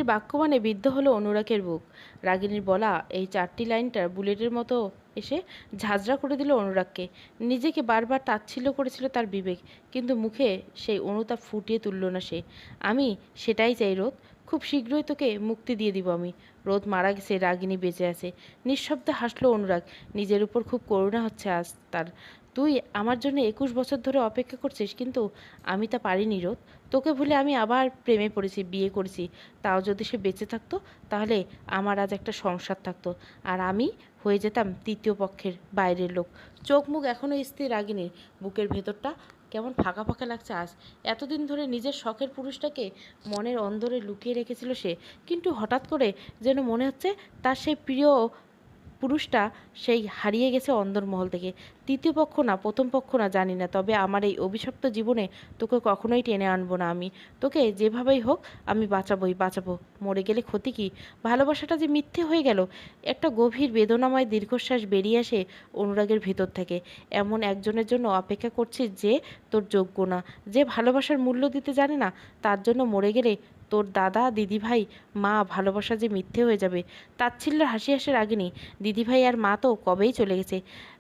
রাগিনীর বাক্য মানে বিদ্ধ হলো অনুরাগের বুক। রাগিনীর বলা এই 4টি লাইনটা বুলেটের মতো এসে ঝাঁঝরা করে দিল অনুরাগকে। নিজেকে বারবার তাচ্ছিল্য করেছিল তার বিবেক, কিন্তু মুখে সেই অনুতাপ ফুটিয়ে তুলল না সে। আমি সেটাই চাই রোদ, খুব শীঘ্রই তোকে মুক্তি দিয়ে দিব আমি। রোদ মারা গেছে, রাগিনী বেঁচে আছে। নিঃশব্দে হাসলো অনুরাগ। নিজের উপর খুব করুণা হচ্ছে আজ তার। তুই আমার জন্য 21 বছর ধরে অপেক্ষা করছিস, কিন্তু আমি তা পারিনি রোদ। তোকে ভুলে আমি আবার প্রেমে পড়েছি, বিয়ে করেছি। তাও যদি সে বেঁচে থাকতো, তাহলে আমার আজ একটা সংসার থাকতো, আর আমি হয়ে যেতাম তৃতীয় পক্ষের বাইরের লোক। চোখ মুখ এখনও স্থির রাগিনীর। বুকের ভেতরটা কেমন ফাঁকা ফাঁকা লাগছে আজ। এতদিন ধরে নিজের শখের পুরুষটাকে মনের অন্দরে লুকিয়ে রেখেছিল সে, কিন্তু হঠাৎ করে যেন মনে হচ্ছে তার সেই প্রিয় পুরুষটা সেই হারিয়ে গেছে অন্দরমহল থেকে। তৃতীয় পক্ষ না, প্রথম পক্ষ না, জানি না, তবে আমার এই অভিশপ্ত জীবনে তোকে কখনোই টেনে আনবো না আমি। তোকে যেভাবেই হোক আমি বাঁচাবোই বাঁচাবো। মরে গেলে ক্ষতি কি? ভালোবাসাটা যে মিথ্যে হয়ে গেল। একটা গভীর বেদনাময় দীর্ঘশ্বাস বেরিয়ে আসে অনুরাগের ভেতর থেকে। এমন একজনের জন্য অপেক্ষা করছিস যে তোর যোগ্য না, যে ভালোবাসার মূল্য দিতে জানে না। তার জন্য মরে গেলে তোর দাদা, দিদিভাই, মা, ভালোবাসা যে মিথ্যে হয়ে যাবে। তাচ্ছিল্যের হাসি হাসি রাগিনী। দিদিভাই আর মা তো কবেই চলে গেছে।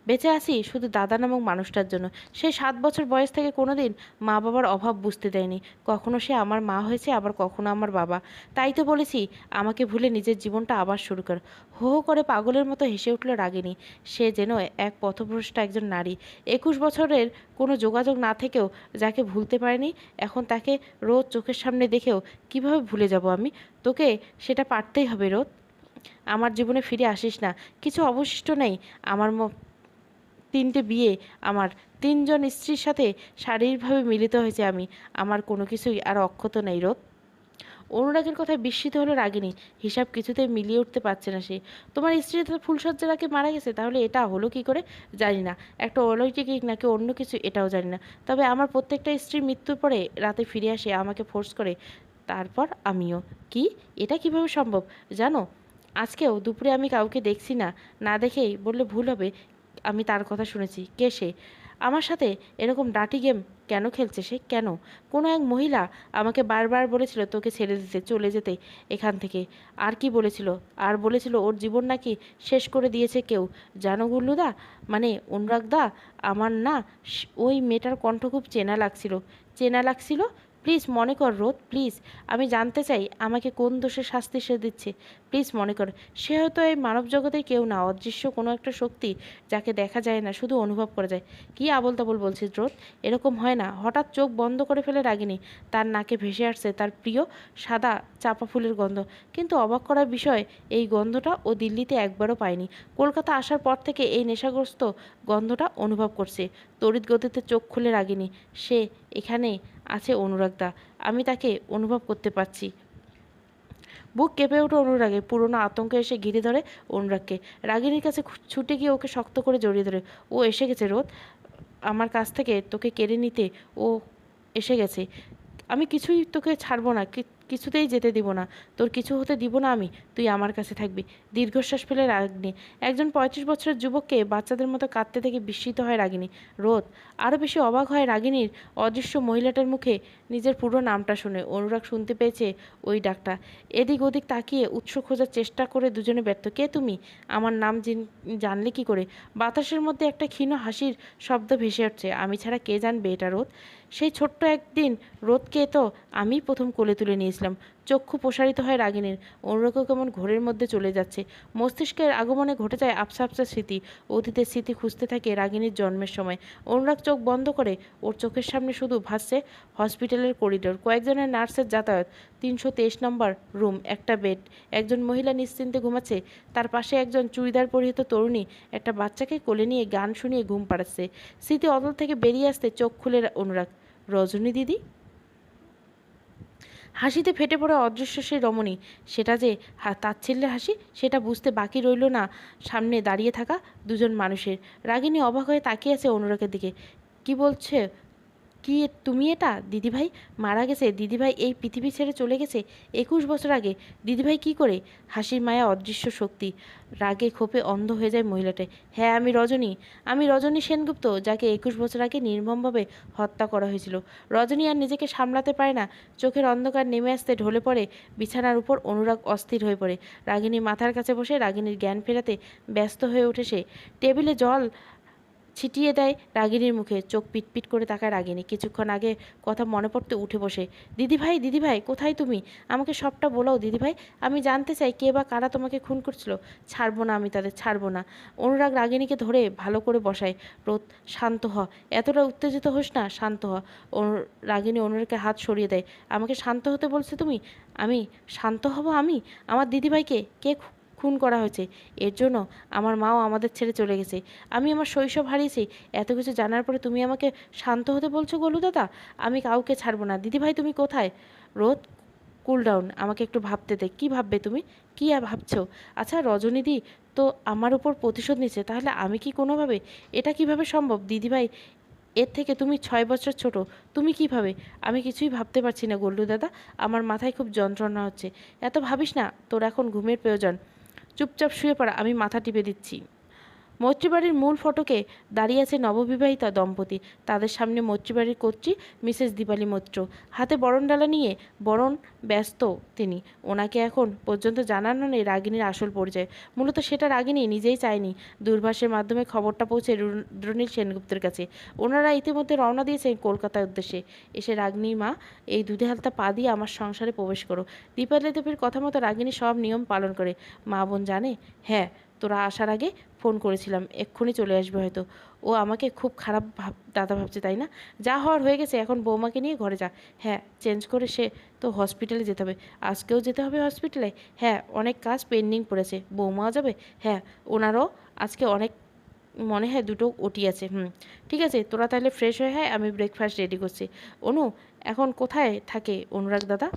বেঁচে আছি শুধু দাদা নামক মানুষটার জন্য। সে 7 বছর বয়স থেকে কোনোদিন মা বাবার অভাব বুঝতে দেয়নি। কখনো সে আমার মা হয়েছে, আবার কখনো আমার বাবা। তাই তো বলেছি, আমাকে ভুলে নিজের জীবনটা আবার শুরু কর। হো হো করে পাগলের মতো হেসে উঠল রাগিনী। সে যেন এক পথভ্রষ্ট একজন নারী। 21 বছরের কোনো যোগাযোগ না থেকেও যাকে ভুলতে পারেনি, এখন তাকে রোজ চোখের সামনে দেখেও কিভাবে ভুলে যাব আমি? তোকে সেটা পারতেই হবে রোদ। আমার জীবনে ফিরে আসিস না। কিছু অবশিষ্ট নেই আমার। 3টে বিয়ে, আমার 3জন স্ত্রীর সাথে শারীরিকভাবে মিলিত হয়েছে আমি। আমার কোনো কিছুই আর অক্ষত নেই রোদ। অনুরাগের কথায় বিস্মিত হলো রাগিনী। হিসাব কিছুতেই মিলিয়ে উঠতে পারছে না সে। তোমার স্ত্রী তো ফুলশয্যার আগে মারা গেছে, তাহলে এটা হলো কি করে? জানি না, একটা অলৌকিক নাকি অন্য কিছু, এটাও জানি না। তবে আমার প্রত্যেকটা স্ত্রীর মৃত্যুর পরে রাতে ফিরে আসে, আমাকে ফোর্স করে। তারপর আমিও। কি? এটা কিভাবে সম্ভব জানো? আজকেও দুপুরে আমি কাউকে দেখছি না, না দেখেই বললে ভুল হবে। আমি তার কথা শুনেছি। কে সে? আমার সাথে এরকম ডার্টি গেম কেন খেলছে সে? কেন? কোনো এক মহিলা আমাকে বারবার বলেছিল তোকে ছেড়ে দিতে, চলে যেতে এখান থেকে। আর কি বলেছিল? আর বলেছিল ওর জীবন নাকি শেষ করে দিয়েছে কেউ। জানো গুল্লুদা, মানে অনুরাগদা, আমার না ওই মেয়েটার কণ্ঠ খুব চেনা লাগছিল। চেনা লাগছিল? প্লিজ মনে কর রোদ, প্লিজ। আমি জানতে চাই আমাকে কোন দোষের শাস্তি সে দিচ্ছে। প্লিজ মনে কর। সে হয়তো এই মানব জগতে কেউ না, অদৃশ্য কোনো একটা শক্তি, যাকে দেখা যায় না, শুধু অনুভব করা যায়। কি আবোল তাবোল বলছিস রোদ? এরকম হয় না। হঠাৎ চোখ বন্ধ করে ফেলে রাগিনী। তার নাকে ভেসে আসছে তার প্রিয় সাদা চাপা ফুলের গন্ধ। কিন্তু অবাক করার বিষয়, এই গন্ধটা ও দিল্লিতে একবারও পায়নি। কলকাতা আসার পর থেকে এই নেশাগ্রস্ত গন্ধটা অনুভব করছে। তড়িৎ গতিতে চোখ খুলে রাগিনী। সে এখানে আছে অনুরাগদা। আমি তাকে অনুভব করতে পারছি। বুক কেঁপে ওঠে অনুরাগে। পুরনো আতঙ্ক এসে ঘিরে ধরে অনুরাগকে। রাগিনীর কাছে ছুটে গিয়ে ওকে শক্ত করে জড়িয়ে ধরে। ও এসে গেছে রোদ, আমার কাছ থেকে তোকে কেড়ে নিতে ও এসে গেছে। আমি কিছুই তোকে ছাড়বো না, কিছুতেই যেতে দিব না। তোর কিছু হতে দিব না আমি। তুই আমার কাছে থাকবি। দীর্ঘশ্বাস ফেলে রাগিনী। একজন 35 বছরের যুবককে বাচ্চাদের মতো কাঁদতে দেখে বিস্মিত হয় রাগিনী। রোদ আরও বেশি অবাক হয় রাগিনীর অদৃশ্য মহিলাটার মুখে নিজের পুরো নামটা শুনে। অনুরাগ শুনতে পেয়েছে ওই ডাকটা। এদিক ওদিক তাকিয়ে উৎস খোঁজার চেষ্টা করে দুজনে ব্যর্থ। কে তুমি? আমার নাম জানলে কি করে? বাতাসের মধ্যে একটা ক্ষীণ হাসির শব্দ ভেসে উঠছে। আমি ছাড়া কে জানবে এটা রোদ? সেই ছোট্ট একদিন রোদকে তো আমি প্রথম কোলে তুলে নিয়েছিলাম। চক্ষু প্রসারিত হয় রাগিনীর। অনুরাগও কেমন ঘোরের মধ্যে চলে যাচ্ছে। মস্তিষ্কের আগমনে ঘটে যায় আবছা আবছা স্মৃতি। অতীতের স্মৃতি খুঁজতে থাকে রাগিনীর জন্মের সময়। অনুরাগ চোখ বন্ধ করে। ওর চোখের সামনে শুধু ভাসছে হসপিটালের করিডোর, কয়েকজনের নার্সের যাতায়াত, 323 নম্বর রুম, একটা বেড, একজন মহিলা নিশ্চিন্তে ঘুমাচ্ছে, তার পাশে একজন চুড়িদার পরিহিত তরুণী একটা বাচ্চাকে কোলে নিয়ে গান শুনিয়ে ঘুম পাড়াচ্ছে। স্মৃতি অতল থেকে বেরিয়ে আসতে চোখ খুলে অনুরাগ। রজনী দিদি। হাসিতে ফেটে পড়ে অদৃশ্য সেই রমণী। সেটা যে তাচ্ছিল্যের হাসি, সেটা বুঝতে বাকি রইল না সামনে দাঁড়িয়ে থাকা দুজন মানুষের। রাগিনী অবাক হয়ে তাকিয়ে আছে অনুরাগের দিকে। কি বলছে? কি তুমি এটা? দিদিভাই মারা গেছে? দিদিভাই এই পৃথিবী ছেড়ে চলে গেছে 21 বছর আগে? দিদিভাই কি করে? হাসির মায়া অদৃশ্য শক্তি। রাগে ক্ষোভে অন্ধ হয়ে যায় মহিলাটা। হ্যাঁ, আমি রজনী সেনগুপ্ত, যাকে 21 বছর আগে নির্মমভাবে হত্যা করা হয়েছিল। রজনী আর নিজেকে সামলাতে পারে না। চোখের অন্ধকার নেমে আসতে ঢলে পড়ে বিছানার উপর। অনুরাগ অস্থির হয়ে পড়ে। রাগিনী মাথার কাছে বসে রাগিনীর জ্ঞান ফেরাতে ব্যস্ত হয়ে ওঠে সে। টেবিলে জল ছিটিয়ে দেয় রাগিনীর মুখে। চোখ পিটপিট করে তাকায় রাগিনী। কিছুক্ষণ আগে কথা মনে পড়তে উঠে বসে। দিদিভাই, দিদিভাই, কোথায় তুমি? আমাকে সবটা বলো দিদিভাই। আমি জানতে চাই কে বা কারা তোমাকে খুন করছিল। ছাড়বো না, আমি তাদের ছাড়বো না। অনুরাগ রাগিনীকে ধরে ভালো করে বসায়। রোদ, শান্ত হ। এতটা উত্তেজিত হোস না, শান্ত হ। রাগিনী অনুরাগের হাত সরিয়ে দেয়। আমাকে শান্ত হতে বলছো তুমি? আমি শান্ত হব? আমার দিদিভাইকে কে খুন করা হয়েছে? এর জন্য আমার মাও আমাদের ছেড়ে চলে গেছে। আমি আমার শৈশব হারিয়েছি। এত কিছু জানার পরে তুমি আমাকে শান্ত হতে বলছো গোলু দাদা? আমি কাউকে ছাড়বো না। দিদিভাই তুমি কোথায়? রোদ, কুল ডাউন, আমাকে একটু ভাবতে দে। কি ভাববে তুমি? কি ভাবছো? আচ্ছা, রজনীদি তো আমার উপর প্রতিশোধ নিচ্ছে, তাহলে আমি কি কোনোভাবে? এটা কিভাবে সম্ভব দিদিভাই? এর থেকে তুমি 6 বছর ছোট। তুমি কিভাবে? আমি কিছুই ভাবতে পারছি না গোল্লু দাদা। আমার মাথায় খুব যন্ত্রণা হচ্ছে। এত ভাবিস না, তোর এখন ঘুমের প্রয়োজন। চুপচাপ শুয়ে পড়া, আমি মাথা টিপে দিচ্ছি। মৈত্রীবাড়ির মূল ফটকে দাঁড়িয়ে আছে নববিবাহিতা দম্পতি। তাদের সামনে মৈত্রীবাড়ির কর্ত্রী মিসেস দীপালি মৈত্র। হাতে বরণডালা নিয়ে বরণ ব্যস্ত তিনি। ওনাকে এখন পর্যন্ত জানানো নেই রাগিনীর আসল পরিচয়। মূলত সেটা রাগিনী নিজেই চায়নি। দূরভাষের মাধ্যমে খবরটা পৌঁছে রুদ্রনীল সেনগুপ্তের কাছে। ওনারা ইতিমধ্যে রওনা দিয়েছেন কলকাতার উদ্দেশ্যে। এসে রাগিনীর মা, এই দুধে হালতা পা দিয়ে আমার সংসারে প্রবেশ করো। দীপালি দেবীর কথা মতো রাগিনী সব নিয়ম পালন করে। মা বোন জানে? হ্যাঁ, তোরা আসার আগে ফোন করেছিলাম, এক্ষুনি চলে আসবে হয়তো। ও আমাকে খুব খারাপ দাদা ভাবছে, তাই না? যা হওয়ার হয়ে গেছে, এখন বৌমাকে নিয়ে ঘরে যা। হ্যাঁ, চেঞ্জ করে সে তো হসপিটালে যেতে হবে। আজকেও যেতে হবে হসপিটালে? হ্যাঁ, অনেক কাজ পেন্ডিং পড়েছে। বৌমাও যাবে? হ্যাঁ, ওনারও আজকে অনেক, মনে হয় দুটো ওটি আছে। ঠিক আছে, তোরা তাহলে ফ্রেশ হয়ে, হ্যাঁ আমি ব্রেকফাস্ট রেডি করছি। অনু এখন কোথায় থাকে অনুরাগ দাদা?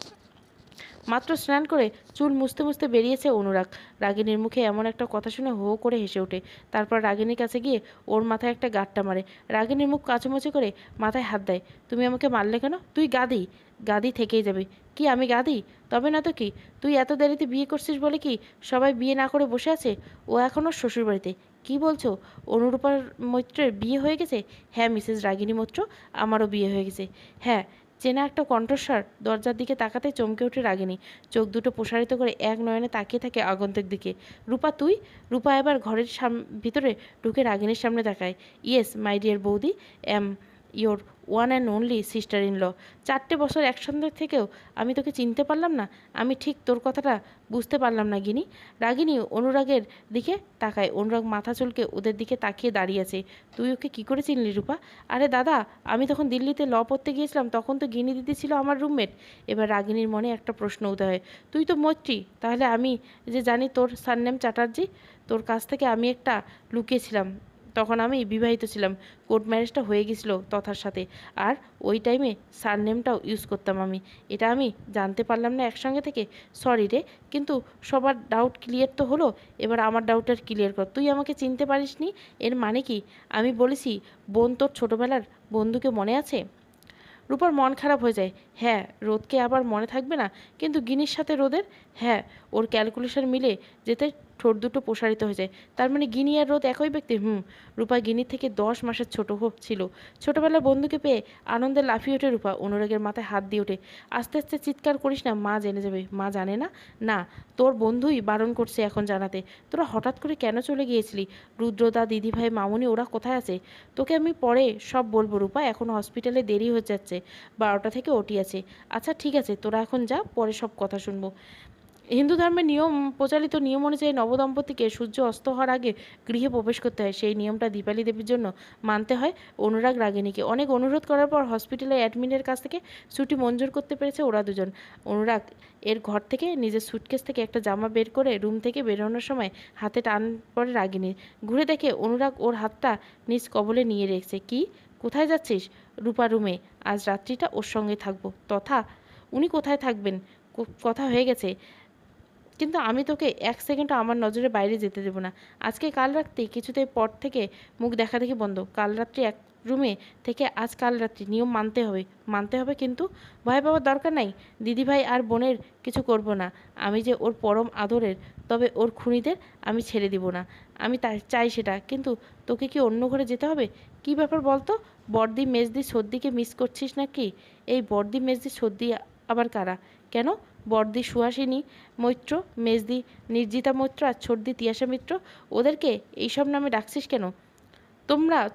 মাত্র স্নান করে চুল মুছতে মুছতে বেরিয়েছে অনুরাগ। রাগিনীর মুখে এমন একটা কথা শুনে হো করে হেসে ওঠে। তারপর রাগিনীর কাছে গিয়ে ওর মাথায় একটা গাঁটটা মারে। রাগিনীর মুখ কাচুমুচি করে মাথায় হাত দেয়। তুমি আমাকে মারলে কেন? তুই গাদি। গাদি থেকেই যাবে। কি আমি গাদি? তবে না তো কি? তুই এত দেরিতে বিয়ে করছিস বলে কি সবাই বিয়ে না করে বসে আছে? ও এখনও শ্বশুরবাড়িতে। কি বলছো? অনুরূপার মৈত্রের বিয়ে হয়ে গেছে? হ্যাঁ মিসেস রাগিনী মৈত্র, আমারও বিয়ে হয়ে গেছে। হ্যাঁ, চেনা একটা কণ্ঠস্বর। দরজার দিকে তাকাতে চমকে ওঠে রাগিনী। চোখ দুটো প্রসারিত করে এক নয়নে তাকিয়ে থাকে আগন্তুক দিকে। রূপা তুই? রূপা এবার ঘরের ভিতরে ঢুকে রাগিনীর সামনে তাকায়। ইয়েস মাই ডিয়ার বৌদি, am your one and only sister in law. 4 বছর একসঙ্গে থেকেও আমি তোকে চিনতে পারলাম না। আমি ঠিক তোর কথাটা বুঝতে পারলাম না গিনি। রাগিনী অনুরাগের দিকে তাকায়। অনুরাগ মাথা চুলকে ওদের দিকে তাকিয়ে দাঁড়িয়ে আছে। তুই ওকে কী করে চিনলি রূপা? আরে দাদা, আমি তখন দিল্লিতে ল পড়তে গিয়েছিলাম, তখন তো গিনি দিদি ছিল আমার রুমমেট। এবার রাগিনীর মনে একটা প্রশ্ন উদয় হয়। তুই তো মৈত্রী, তাহলে আমি যে জানি তোর সারনেম চ্যাটার্জি। তোর কাছ থেকে আমি একটা লুকিয়েছিলাম। তখন আমি বিবাহিত ছিলাম। কোর্ট ম্যারেজটা হয়ে গেছিলো তথার সাথে। আর ওই টাইমে সারনেমটাও ইউজ করতাম আমি। এটা আমি জানতে পারলাম না একসঙ্গে থেকে। সরি রে। কিন্তু সবার ডাউট ক্লিয়ার তো হলো। এবার আমার ডাউটটা ক্লিয়ার কর। তুই আমাকে চিনতে পারিসনি, এর মানে কি? আমি বলেছি বোন, তোর ছোটোবেলার বন্ধুকে মনে আছে? রূপার মন খারাপ হয়ে যায়। হ্যাঁ, রোদকে আবার মনে থাকবে না? কিন্তু গিনির সাথে রোদের? হ্যাঁ, ওর ক্যালকুলেশন মিলে যেতে ঠোঁট দুটো প্রসারিত হয়ে যায়। তার মানে গিনি আর রোদ একই ব্যক্তি? রূপা গিনির থেকে 10 মাসের ছোট ছিল। ছোটবেলার বন্ধুকে পেয়ে আনন্দে লাফিয়ে ওঠে রূপা। অনুরাগের মাথায় হাত দিয়ে ওঠে। আস্তে আস্তে চিৎকার করিস না, মা জেনে যাবে। মা জানে না? না, তোর বন্ধুই বারণ করছে এখন জানাতে। তোরা হঠাৎ করে কেন চলে গিয়েছিলি? রুদ্রদা, দিদিভাই, মামুনি ওরা কোথায় আছে? তোকে আমি পরে সব বলবো রূপা, এখন হসপিটালে দেরি হয়ে যাচ্ছে। 12টা থেকে ওটি আছে। আচ্ছা ঠিক আছে, তোরা এখন যা, পরে সব কথা শুনবো। হিন্দু ধর্মের প্রচলিত নিয়ম অনুযায়ী নবদম্পতিকে সূর্য অস্ত হওয়ার আগে গৃহে প্রবেশ করতে হয়। সেই নিয়মটা দীপালি দেবীর জন্য মানতে হয় অনুরাগ রাগিনীকে। অনেক অনুরোধ করার পর হসপিটালে অ্যাডমিনের কাছ থেকে ছুটি মঞ্জুর করতে পেরেছে ওরা দুজন। অনুরাগ এর ঘর থেকে নিজের সুটকেস থেকে একটা জামা বের করে রুম থেকে বেরোনোর সময় হাতে টান পড়ে রাগিনীর। ঘুরে দেখে অনুরাগ ওর হাতটা নিজ কবলে নিয়ে রেখেছে। কি, কোথায় যাচ্ছিস? রূপা রুমে। আজ রাত্রিটা ওর সঙ্গে থাকবো। তথা উনি কোথায় থাকবেন? কথা হয়ে গেছে। কিন্তু আমি তোকে এক সেকেন্ডও আমার নজরের বাইরে যেতে দেবো না। আজকে কাল রাত্রি কিছুতেই পর থেকে মুখ দেখা দেখি বন্ধ। কাল রাত্রি এক রুমে থেকে আজ কাল রাত্রি নিয়ম মানতে হবে, মানতে হবে। কিন্তু ভয় পাওয়ার দরকার নাই। দিদিভাই আর বোনের কিছু করব না। আমি যে ওর পরম আদরের, তবে ওর খুনিদের আমি ছেড়ে দিব না। আমি তাই চাই সেটা। কিন্তু তোকে কি অন্য ঘরে যেতে হবে? কি ব্যাপার বলতো? বর্দি মেজদি সর্দিকে মিস করছিস নাকি? এই বর্দি মেজদি সর্দি আবার কারা? কেন? বর্দি সুহাসিনী মৈত্র, মেজদি নির্জিতা মৈত্র আর ছোটদি তিয়াশা মিত্র। ওদেরকে এইসব নামে ডাকছিস কেন? তোমরা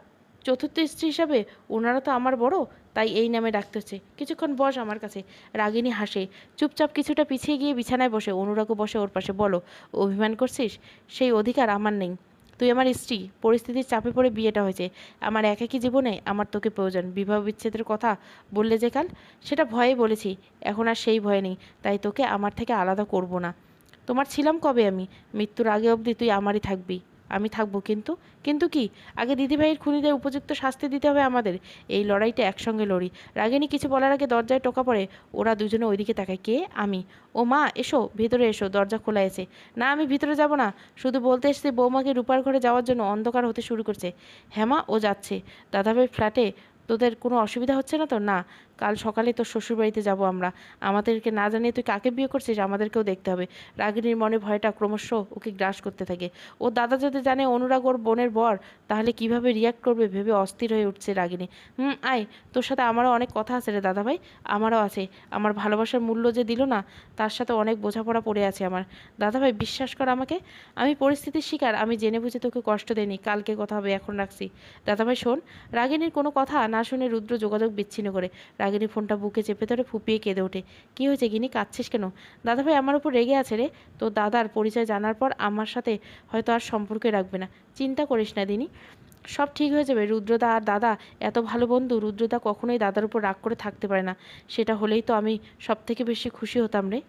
চতুর্থ স্ত্রী হিসাবে ওনারা তো আমার বড়, তাই এই নামে ডাকতে হচ্ছে। কিছুক্ষণ বস আমার কাছে। রাগিনী হাসে। চুপচাপ কিছুটা পিছিয়ে গিয়ে বিছানায় বসে। অনুরাগও বসে ওর পাশে। বলো, অভিমান করছিস? সেই অধিকার আমার নেই। তুই আমার স্ত্রী, পরিস্থিতির চাপে পড়ে বিয়েটা হয়েছে। আমার একাকী জীবনে আমার তোকে প্রয়োজন। বিবাহ বিচ্ছেদের কথা বললে যে কাল, সেটা ভয়ে বলেছি। এখন আর সেই ভয় নেই। তাই তোকে আমার থেকে আলাদা করব না। তোমার ছিলাম কবে আমি? মৃত্যুর আগে অবধি তুই আমারই থাকবি। আমি থাকবো। কিন্তু? কিন্তু কি? আগে দিদিভাইয়ের খুনিদের উপযুক্ত শাস্তি দিতে হবে আমাদের। এই লড়াইটা একসঙ্গে লড়ি। রাগিনী কিছু বলার আগে দরজায় টোকা পড়ে। ওরা দুজনে ওইদিকে তাকায়। কে? আমি। ও মা, এসো ভেতরে এসো। দরজা খোলা আছে। না, আমি ভিতরে যাব না। শুধু বলতে এসেছি বৌমাকে রূপার ঘরে যাওয়ার জন্য অন্ধকার হতে শুরু করছে। হ্যাঁ মা, ও যাচ্ছে। দাদাভাইয়ের ফ্ল্যাটে তোদের কোনো অসুবিধা হচ্ছে না তো? না। কাল সকালে তোর শ্বশুরবাড়িতে যাব আমরা। আমাদেরকে না জানিয়ে তুই কাকে বিয়ে করছিস আমাদেরকেও দেখতে হবে। রাগিনীর মনে ভয়টা ক্রমশ ওকে গ্রাস করতে থাকে। ও দাদা যদি জানে অনুরাগ ওর বোনের বর, তাহলে কিভাবে রিয়াক্ট করবে ভেবে অস্থির হয়ে উঠছে রাগিনী। আয়, তোর সাথে আমারও অনেক কথা আছে রে দাদাভাই। আমারও আছে। আমার ভালোবাসার মূল্য যে দিল না, তার সাথে অনেক বোঝাপড়া পড়ে আছে আমার। দাদাভাই, বিশ্বাস কর আমাকে। আমি পরিস্থিতির শিকার। আমি জেনে বুঝে তোকে কষ্ট দেইনি। কালকে কথা হবে, এখন রাখছি। দাদাভাই শোন। রাগিনীর কোনো কথা না শুনে রুদ্র যোগাযোগ বিচ্ছিন্ন করে। রাগিনী ফোনটা বুকে চেপে ধরে ফুপিয়ে কেঁদে ওঠে। কী হয়েছে গিনি, কাঁদছিস কেন? দাদাভাই আমার উপর রেগে আছে রে। তো দাদার পরিচয় জানার পর আমার সাথে হয়তো আর সম্পর্কে রাখবে না। চিন্তা করিস না দিনি, সব ঠিক হয়ে যাবে। রুদ্রদা আর দাদা এত ভালো বন্ধু। রুদ্রদা কখনোই দাদার উপর রাগ করে থাকতে পারে না। সেটা হলেই তো আমি সব থেকে বেশি খুশি হতাম রে।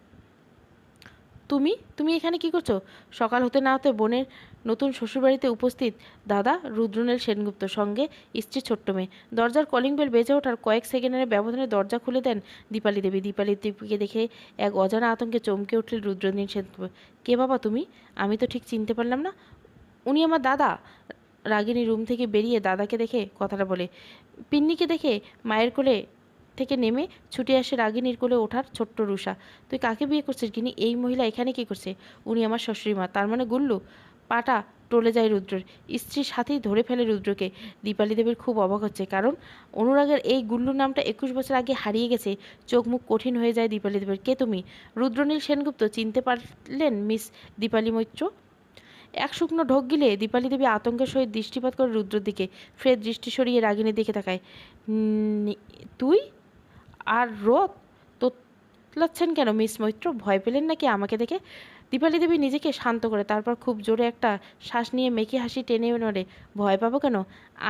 তুমি তুমি এখানে কি করছো? সকাল হতে না হতে বোনের নতুন শ্বশুরবাড়িতে উপস্থিত দাদা রুদ্রনীল সেনগুপ্ত, সঙ্গে স্ত্রী ছোট্ট মেয়ে। দরজার কলিং বেল বেজে ওঠার কয়েক সেকেন্ডের ব্যবধানে দরজা খুলে দেন দীপালি দেবী। দীপালি দেবীকে দেখে এক অজানা আতঙ্কে চমকে উঠলেন রুদ্রনীল সেনগুপ্ত। কে বাবা তুমি? আমি তো ঠিক চিনতে পারলাম না। উনি আমার দাদা। রাগিনী রুম থেকে বেরিয়ে দাদাকে দেখে কথাটা বলে। পিন্নিকে দেখে মায়ের কোলে থেকে নেমে ছুটে আসে রাগিনীর কোলে ওঠার ছোট্ট রুষা। তুই কাকে বিয়ে করছিস গিনি? এই মহিলা এখানে কি করছে? উনি আমার শাশুড়ি মা। তার মানে গুল্লু? পাটা টলে যায় রুদ্রের। স্ত্রীর সাথেই ধরে ফেলে রুদ্রকে। দীপালি দেবীর খুব অবাক হচ্ছে, কারণ অনুরাগের এই গুল্লু নামটা 21 বছর আগে হারিয়ে গেছে। চোখ মুখ কঠিন হয়ে যায় দীপালি দেবীর। কে তুমি? রুদ্রনীল সেনগুপ্ত। চিনতে পারলেন মিস দীপালি মৈত্র? এক শুকনো ঢোক গিলে দীপালি দেবী আতঙ্কের সহিত দৃষ্টিপাত করে রুদ্রর দিকে। ফের দৃষ্টি সরিয়ে রাগিনীর দিকে তাকায়। তুই? আর রোদ তোতলাচ্ছেন কেন মিস মৈত্র? ভয় পেলেন নাকি আমাকে দেখে? দীপালি দেবী নিজেকে শান্ত করে তারপর খুব জোরে একটা শ্বাস নিয়ে মেকি হাসি টেনে নড়ে। ভয় পাবো কেন?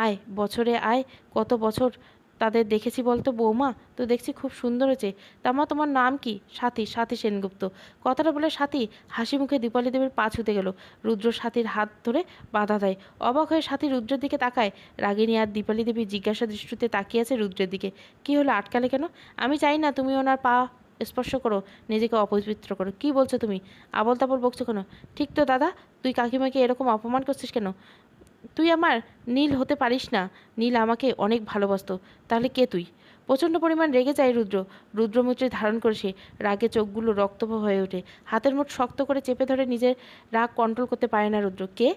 আয় বছরে আয়। কত বছর তাদের দেখেছি বলতো বৌমা? তো দেখছি খুব সুন্দর হয়েছে। তামা তোমার নাম কি? সাথী। সাথী সেনগুপ্ত। কথাটা বলে সাথী হাসি মুখে দীপালি দেবীর পা ছুতে গেল। রুদ্র সাথীর হাত ধরে বাধা দেয়। অবাক হয়ে সাথী রুদ্রের দিকে তাকায়। রাগিনী আর দীপালি দেবী জিজ্ঞাসা দৃষ্টিতে তাকিয়ে আছে রুদ্রের দিকে। কি হলো, আটকালে কেন? আমি চাই না তুমি ওনার পা স্পর্শ করো, নিজেকে অপবিত্র করো। কি বলছো তুমি? আবল তাবল বকছো কেন? ঠিক তো দাদা, তুই কাকিমাকে এরকম অপমান করছিস কেন? তুই আমার নীল হতে পারিস না। নীল আমাকে অনেক ভালোবাসতো। তাহলে কে তুই? প্রচণ্ড পরিমাণ রেগে যায় রুদ্র। রুদ্রমূর্তি ধারণ করে সে রাগে চোখগুলো রক্তপ্রবাহ হয়ে ওঠে। হাতের মুঠ শক্ত করে চেপে ধরে নিজের রাগ কন্ট্রোল করতে পারে না রুদ্র। কে?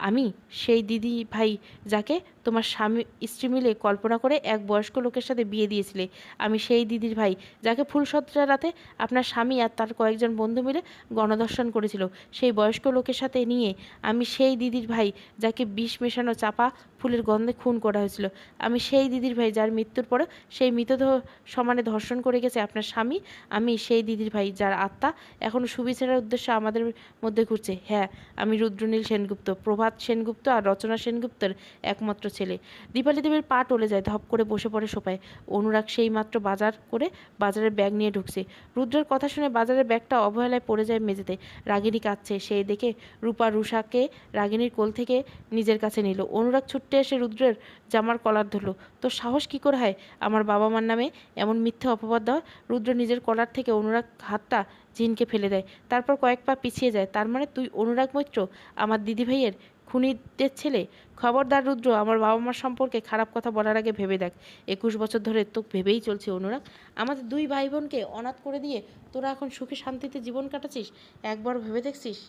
আমি সেই দিদি ভাই যাকে তোমার স্বামী স্ত্রী মিলে কল্পনা করে এক বয়স্ক লোকের সাথে বিয়ে দিয়েছিলে। আমি সেই দিদির ভাই যাকে ফুলসজ্জা রাতে আপনার স্বামী আর তার কয়েকজন বন্ধু মিলে গণধর্ষণ করেছিল। সেই বয়স্ক লোকের সাথে নিয়ে আমি সেই দিদির ভাই যাকে বিষ মেশানো চাপা ফুলের গন্ধে খুন করা হয়েছিল। আমি সেই দিদির ভাই যার মৃত্যুর পরে সেই মৃতদেহ সমানে ধর্ষণ করে গেছে আপনার স্বামী। আমি সেই দিদির ভাই যার আত্মা এখনও সুবিচারের উদ্দেশ্যে আমাদের মধ্যে ঘুরছে। হ্যাঁ, আমি রুদ্রনীল সেনগুপ্ত, প্রভাত সেনগুপ্ত আর রচনা সেনগুপ্তের একমাত্র ছেলে। দীপালি দেবীর পা টলে যায়, ধপ করে বসে পড়ে সোফায়। অনুরাগ সেইমাত্র বাজার করে বাজারের ব্যাগ নিয়ে ঢুকছে। রুদ্রের কথা শুনে বাজারের ব্যাগটা অবহেলায় পড়ে যায় মেঝেতে। রাগিনী কাঁদছে, সেই দেখে রূপা রুষাকে রাগিনীর কোল থেকে নিজের কাছে নিল। অনুরাগ ছুটতে এসে রুদ্রের জামার কলার ধরল। তোর সাহস কি করে হয় আমার বাবা মার নামে এমন মিথ্যে অপবাদ দেওয়া? রুদ্র নিজের কলার থেকে অনুরাগ হাতটা ঝিনকে ফেলে দেয়, তারপর কয়েক পা পিছিয়ে যায়। তার মানে তুই অনুরাগ মৈত্র, আমার দিদিভাইয়ের খুনিদের ছেলে? খবরদার রুদ্র, আমার বাবা মার সম্পর্কে খারাপ কথা বলার আগে ভেবে দেখ। 21 বছর ধরে তো ভেবেই চলছে অনুরাগ, আমাদের দুই ভাই বোনকে অনাথ করে দিয়ে তোরা এখন সুখে শান্তিতে জীবন কাটাচ্ছিস। একবার ভেবে দেখছিস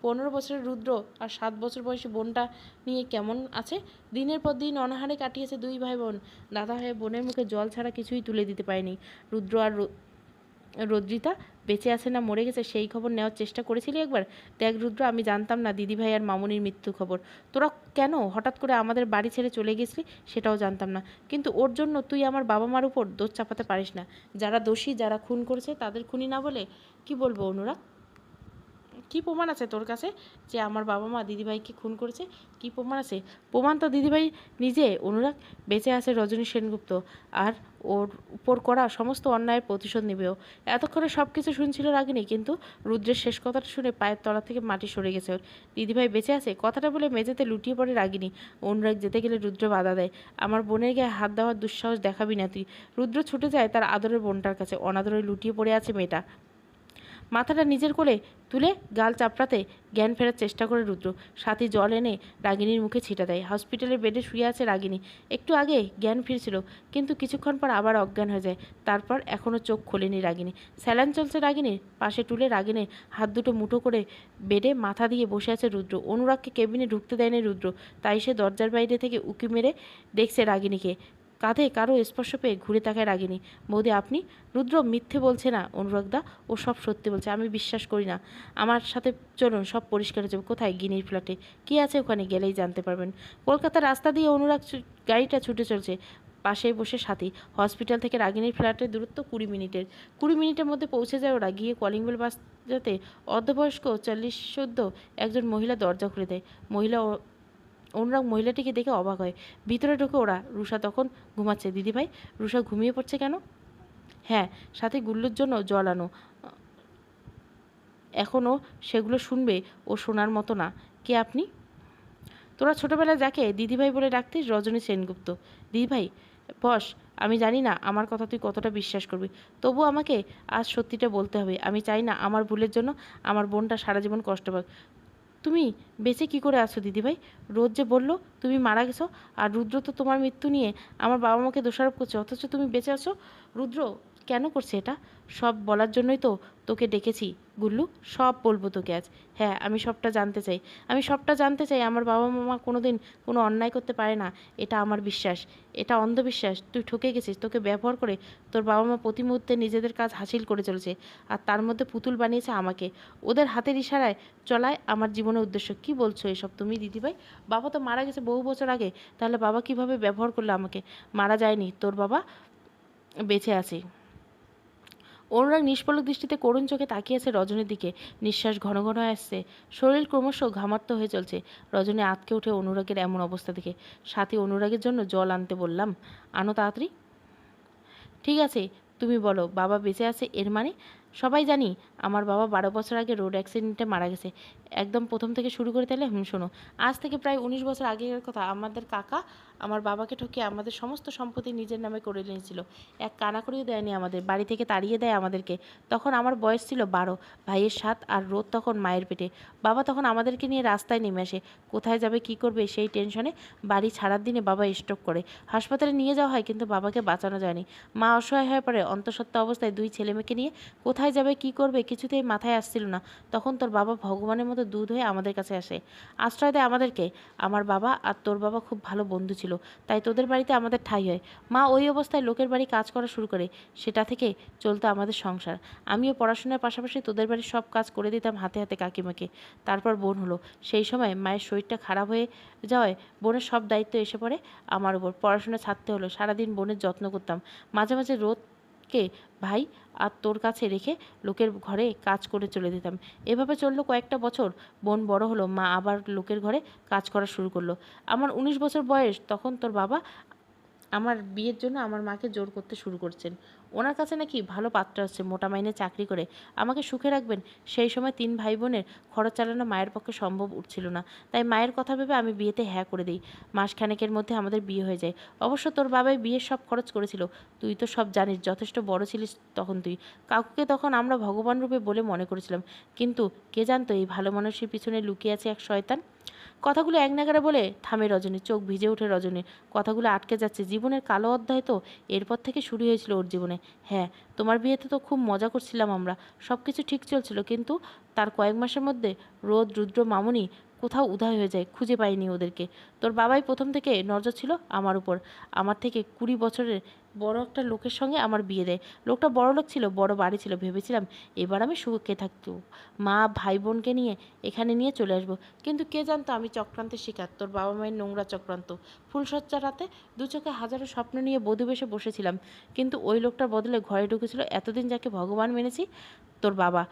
15 বছরের রুদ্র আর 7 বছর বয়সী বোনটা নিয়ে কেমন আছে? দিনের পর দিন অনাহারে কাটিয়েছে দুই ভাই বোন। দাদা হয়ে বোনের মুখে জল ছাড়া কিছুই তুলে দিতে পারেনি। রুদ্র আর রদ্রিতা বেঁচে আছে না মরে গেছে সেই খবর নেওয়ার চেষ্টা করেছিলি একবার? দেখ রুদ্র, আমি জানতাম না দিদিভাই আর মামুনির মৃত্যু খবর। তোরা কেন হঠাৎ করে আমাদের বাড়ি ছেড়ে চলে গেছিলি সেটাও জানতাম না। কিন্তু ওর জন্য তুই আমার বাবা মার উপর দোষ চাপাতে পারিস না। যারা দোষী, যারা খুন করেছে তাদের খুনি না বলে কি বলবো অনুরাগ? কি প্রমাণ আছে তোর কাছে যে আমার বাবা মা দিদিভাইকে খুন করেছে? কি প্রমাণ আছে? প্রমাণ তো দিদিভাই নিজে। অনুরাগ, বেঁচে আছে রজনী সেনগুপ্ত, আর ওর উপর করা সমস্ত অন্যায়ের প্রতিশোধ নেবেও। এতক্ষণে সব কিছু শুনছিল রাগিনী, কিন্তু রুদ্রের শেষ কথাটা শুনে পায়ের তলা থেকে মাটি সরে গেছে ওর। দিদিভাই বেঁচে আছে কথাটা বলে মেঝেতে লুটিয়ে পড়ে রাগিনী। অনুরাগ যেতে গেলে রুদ্র বাধা দেয়। আমার বোনের গায়ে হাত দেওয়ার দুঃসাহস দেখাবি না তুই। রুদ্র ছুটে যায় তার আদরের বোনটার কাছে। অনাদরে লুটিয়ে পড়ে আছে মেয়েটা। মাথাটা নিজের কোলে তুলে গাল চাপড়াতে জ্ঞান ফেরার চেষ্টা করে রুদ্র। সাথী জল এনে রাগিনীর মুখে ছিটা দেয়। হসপিটালের বেডে শুয়ে আছে রাগিনী। একটু আগে জ্ঞান ফিরছিল, কিন্তু কিছুক্ষণ পর আবার অজ্ঞান হয়ে যায়। তারপর এখনও চোখ খোলেনি রাগিনী। স্যালাইন চলছে রাগিনীর পাশে টুলে। রাগিনীর হাত দুটো মুঠো করে বেডে মাথা দিয়ে বসে আছে রুদ্র। অনুরাগকে কেবিনে ঢুকতে দেয়নি রুদ্র, তাই সে দরজার বাইরে থেকে উঁকি মেরে দেখছে রাগিনীকে। কাঁধে কারো স্পর্শ পেয়ে ঘুরে তাকায় রাগিনী। বৌদি আপনি? রুদ্র মিথ্যে বলছে না অনুরাগদা, ও সব সত্যি বলছে। আমি বিশ্বাস করি না। আমার সাথে চলুন, সব পরিষ্কার হয়ে যাবে। কোথায়? গিনির ফ্ল্যাটে। কী আছে ওখানে? গেলেই জানতে পারবেন। কলকাতার রাস্তা দিয়ে অনুরাগ গাড়িটা ছুটে চলছে। পাশেই বসে সাথী। হসপিটাল থেকে রাগিনীর ফ্ল্যাটের দূরত্ব 20 মিনিটের। 20 মিনিটের মধ্যে পৌঁছে যায় ওরা। গিয়ে কলিং বেল বাজাতে অর্ধবয়স্ক 40-50 একজন মহিলা দরজা খুলে দেয়। অনুরাগ মহিলাটিকে দেখে অবাক হয়। ভিতরে ঢোকে ওরা। রুষা তখন ঘুমাচ্ছে। দিদিভাই, রুষা ঘুমিয়ে পড়ছে কেন? হ্যাঁ, সাথে গুল্লুর জন্য জল আনো। এখনও সেগুলো শুনবে, ও শোনার মতো না। কে আপনি? তোরা ছোটবেলায় যাকে দিদিভাই বলে ডাকতিস, রজনী সেনগুপ্ত। দিদিভাই? বস, আমি জানি না আমার কথা তুই কতটা বিশ্বাস করবি, তবু আমাকে আজ সত্যিটা বলতে হবে। আমি চাই না আমার ভুলের জন্য আমার বোনটা সারা জীবন কষ্ট পাক। তুমি বেঁচে কি করে আছো দিদিভাই? রোজ যে বললো তুমি মারা গেছো, আর রুদ্র তো তোমার মৃত্যু নিয়ে আমার বাবা মাকে দোষারোপ করছে, অথচ তুমি বেঁচে আছো। রুদ্র কেন করছে এটা? সব বলার জন্যই তো তোকে ডেকেছি গুল্লু। সব বলবো তোকে আজ। হ্যাঁ, আমি সবটা জানতে চাই। আমি সবটা জানতে চাই। আমার বাবা মা কোনোদিন কোনো অন্যায় করতে পারে না, এটা আমার বিশ্বাস। এটা অন্ধবিশ্বাস। তুই ঠকে গেছিস। তোকে ব্যবহার করে তোর বাবা মা প্রতি মুহূর্তে নিজেদের কাজ হাসিল করে চলেছে, আর তার মধ্যে পুতুল বানিয়েছে আমাকে। ওদের হাতের ইশারায় চলায় আমার জীবনের উদ্দেশ্য। কি বলছো এসব তুমি দিদিভাই? বাবা তো মারা গেছে বহু বছর আগে। তাহলে বাবা কিভাবে ব্যবহার করলো আমাকে? মারা যায়নি, তোর বাবা বেঁচে আছে। অনুরাগ নিষ্পলক দৃষ্টিতে করুণ চোখে তাকিয়েছে রজনীর দিকে। নিঃশ্বাস ঘন ঘন আসছে, শরীর ক্রমশ ঘামার্ত হয়ে চলছে। রজনী আঁতকে উঠে অনুরাগের এমন অবস্থা দেখে। সাথী, অনুরাগের জন্য জল আনতে বললাম, আনো তাড়াতাড়ি। ঠিক আছে, তুমি বলো বাবা বেঁচে আছে এর মানে? সবাই জানি আমার বাবা 12 বছর আগে রোড অ্যাক্সিডেন্টে মারা গেছে। একদম প্রথম থেকে শুরু করে তাহলে শোনো। আজ থেকে প্রায় 19 বছর আগের কথা। আমাদের কাকা আমার বাবাকে ঠকিয়ে আমাদের সমস্ত সম্পত্তি নিজের নামে করে নিয়েছিল। এক কানাকড়িও দেয়নি আমাদের, বাড়ি থেকে তাড়িয়ে দেয় আমাদেরকে। তখন আমার বয়স ছিল 12, ভাইয়ের 7, আর রোদ তখন মায়ের পেটে। বাবা তখন আমাদেরকে নিয়ে রাস্তায় নেমে আসে। কোথায় যাবে কি করবে সেই টেনশনে বাড়ি ছাড়ার দিনে বাবা স্ট্রোক করে। হাসপাতালে নিয়ে যাওয়া হয়, কিন্তু বাবাকে বাঁচানো যায়নি। মা অসহায় হয়ে পড়ে। অন্তঃসত্ত্বা অবস্থায় 2 ছেলেমেয়েকে নিয়ে কোথায় যাবে কি করবে কিছুতেই মাথায় আসছিল না। তখন তোর বাবা ভগবানের মতো দুধ হয়ে আমাদের কাছে আসে, আশ্রয় দেয় আমাদেরকে। আমার বাবা আর তোর বাবা খুব ভালো বন্ধু ছিল, তাই তোদের বাড়িতে আমাদের ঠাঁই হয়। মা ওই অবস্থায় লোকের বাড়ি কাজ করা শুরু করে। সেটা থেকে চলতো আমাদের সংসার। আমিও পড়াশোনার পাশাপাশি তোদের বাড়ির সব কাজ করে দিতাম হাতে হাতে কাকিমাকে। তারপর বোন হলো। সেই সময় মায়ের শরীরটা খারাপ হয়ে যাওয়ায় বোনের সব দায়িত্ব এসে পড়ে আমার উপর। পড়াশোনা ছাড়তে হলো। সারাদিন বোনের যত্ন করতাম। মাঝে মাঝে রোদ বোনকে ভাই আর তোর কাছে রেখে লোকের ঘরে কাজ করে চলে যেতাম। এভাবে চললো কয়েকটা বছর। বোন বড় হলো, মা আবার লোকের ঘরে কাজ করা শুরু করলো। আমার 19 বছর বয়স, তখন তোর বাবা আমার বিয়ের জন্য আমার মাকে জোর করতে শুরু করছেন। ওনার কাছে নাকি ভালো পাত্র আছে, মোটা মাইনে চাকরি করে আমাকে সুখে রাখবেন। সেই সময় 3 ভাই বোনের খরচ চালানো মায়ের পক্ষে সম্ভব উঠছিল না। তাই মায়ের কথা ভেবে আমি বিয়েতে হ্যাঁ করে দিই। মাসখানেকের মধ্যে আমাদের বিয়ে হয়ে যায়। অবশ্য তোর বাবাই বিয়ের সব খরচ করেছিল। তুই তো সব জানিস, যথেষ্ট বড় ছিলিস তখন তুই। কাকুকে তখন আমরা ভগবান রূপে বলে মনে করেছিলাম, কিন্তু কে জানতো এই ভালো মানুষের পিছনে লুকিয়ে আছে এক শয়তান। কথাগুলো এক নাগাড়ে বলে থামে রজনী। চোখ ভিজে ওঠে রজনীর। কথাগুলো আটকে যাচ্ছে। জীবনের কালো অধ্যায় তো এরপর থেকে শুরু হয়েছিল ওর জীবনে। হ্যাঁ, তোমার বিয়েতে তো খুব মজা করছিলাম আমরা, সব কিছু ঠিক চলছিল, কিন্তু তার কয়েক মাসের মধ্যে রোদ, রুদ্র, মামুনি কোথাও উধাও হয়ে যায়। খুঁজে পাইনি ওদেরকে। তোর বাবাই প্রথম থেকে নজর ছিল আমার উপর। আমার থেকে 20 বছরের বড় একটা লোকের সঙ্গে আমার বিয়ে দেয়। লোকটা বড়লোক ছিল, বড় বাড়ি ছিল। ভেবেছিলাম এবার আমি সুখে থাকতো, মা ভাই বোনকে নিয়ে এখানে নিয়ে চলে আসবো। কিন্তু কে জানতো আমি চক্রান্তের শিকার, তোর বাবা মায়ের নোংরা চক্রান্ত। ফুলশয্যা রাতে দু চোখে হাজারো স্বপ্ন নিয়ে বধূ বেশে বসেছিলাম, কিন্তু ওই লোকটার বদলে ঘরে ঢুকেছিল এতদিন যাকে ভগবান মেনেছি, তোর বাবা।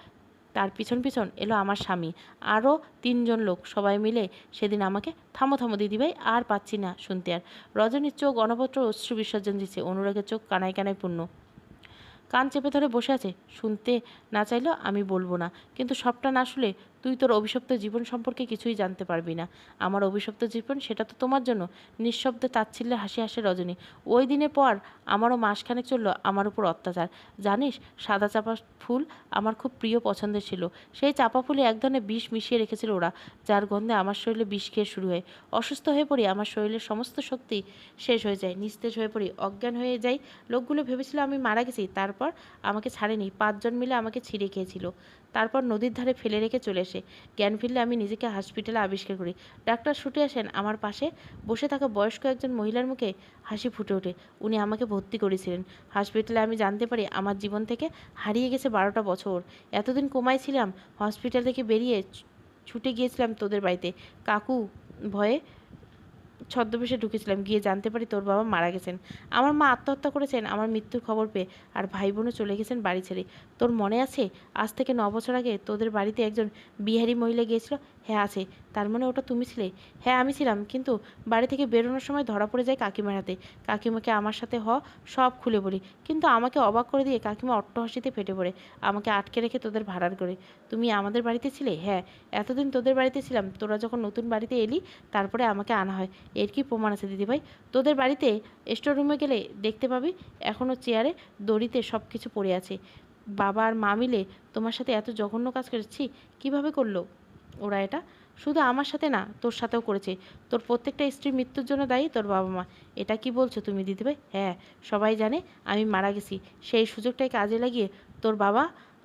তার পিছন পিছন এলো আমার স্বামী, আরও 3জন লোক। সবাই মিলে সেদিন আমাকে থামো থামো দিদিভাই, আর পাচ্ছি না শুনতে আর। রজনীর চোখ অনবদ্র অশ্রু বিসর্জন দিচ্ছে। অনুরাগের চোখ কানায় কানায় পূর্ণ। কান চেপে ধরে বসে আছে। শুনতে না চাইলেও আমি বলবো না, কিন্তু সবটা না শুনলে তুই তোর অভিশপ্ত জীবন সম্পর্কে কিছুই জানতে পারবি না। আমার অভিশপ্ত জীবন, সেটা তো তোমার জন্য। নিঃশব্দে তাচ্ছিল্যে হাসি হাসে রজনী। ওই দিনের পর আমারও মাসখানেক চলল আমার উপর অত্যাচার। জানিস, সাদা চাপা ফুল আমার খুব প্রিয় পছন্দের ছিল। সেই চাপা ফুলে এক ধরনের বিষ মিশিয়ে রেখেছিল ওরা, যার গন্ধে আমার শরীরে বিষ খেয়ে শুরু হয়। অসুস্থ হয়ে পড়ি, আমার শরীরের সমস্ত শক্তি শেষ হয়ে যায়, নিস্তেজ হয়ে পড়ি, অজ্ঞান হয়ে যাই। লোকগুলো ভেবেছিল আমি মারা গেছি। তারপর আমাকে ছাড়েনি, 5জন মিলে আমাকে ছিঁড়ে খেয়েছিল। তারপর নদীর ধারে ফেলে রেখে চলে এসে জ্ঞান ফিরলে আমি নিজেকে হসপিটালে আবিষ্কার করি। ডাক্তার ছুটে আসেন। আমার পাশে বসে থাকা বয়স্ক একজন মহিলার মুখে হাসি ফুটে ওঠে। উনি আমাকে ভর্তি করেছিলেন হসপিটালে। আমি জানতে পারি আমার জীবন থেকে হারিয়ে গেছে 12টা বছর। এতদিন কোমায় ছিলাম, হসপিটাল থেকে বেরিয়ে ছুটে গিয়েছিলাম তোদের বাড়িতে। কাকু ভয়ে ছদ্মবেশে ঢুকেছিলাম, গিয়ে জানতে পারি তোর বাবা মারা গেছেন। আমার মা আত্মহত্যা করেছেন আমার মৃত্যুর খবর পেয়ে, আর ভাই বোনও চলে গেছেন বাড়ি ছেড়ে। তোর মনে আছে, আজ থেকে 9 বছর আগে তোদের বাড়িতে একজন বিহারি মহিলা গিয়েছিল? হ্যাঁ আছে। তার মানে ওটা তুমি ছিলে? হ্যাঁ আমি ছিলাম, কিন্তু বাড়ি থেকে বেরোনোর সময় ধরা পড়ে যায় কাকিমার হাতে। কাকিমাকে আমার সাথে সব খুলে বলি, কিন্তু আমাকে অবাক করে দিয়ে কাকিমা অট্টহাসিতে ফেটে পড়ে। আমাকে আটকে রেখে তোদের ভাড়ার করে। তুমি আমাদের বাড়িতে ছিলে? হ্যাঁ, এতদিন তোদের বাড়িতে ছিলাম। তোরা যখন নতুন বাড়িতে এলি, তারপরে আমাকে আনা হয়। এর কি প্রমাণ আছে দিদিভাই? তোদের বাড়িতে স্টোর রুমে গেলে দেখতে পাবি এখনও চেয়ারে দড়িতে সব কিছু পড়ে আছে। বাবা আর মা মিলে তোমার সাথে এত জঘন্য কাজ করেছি। কিভাবে করলো ওরা এটা? শুধু আমার সাথে না, তোর সাথেও করেছে। তোর প্রত্যেকটা স্ত্রীর মৃত্যুর জন্য দায়ী তোর বাবা মা। এটা কি বলছো তুমি দিদিভাই? হ্যাঁ, সবাই জানে আমি মারা গেছি। সেই সুযোগটাই কাজে লাগিয়ে তোর বাবা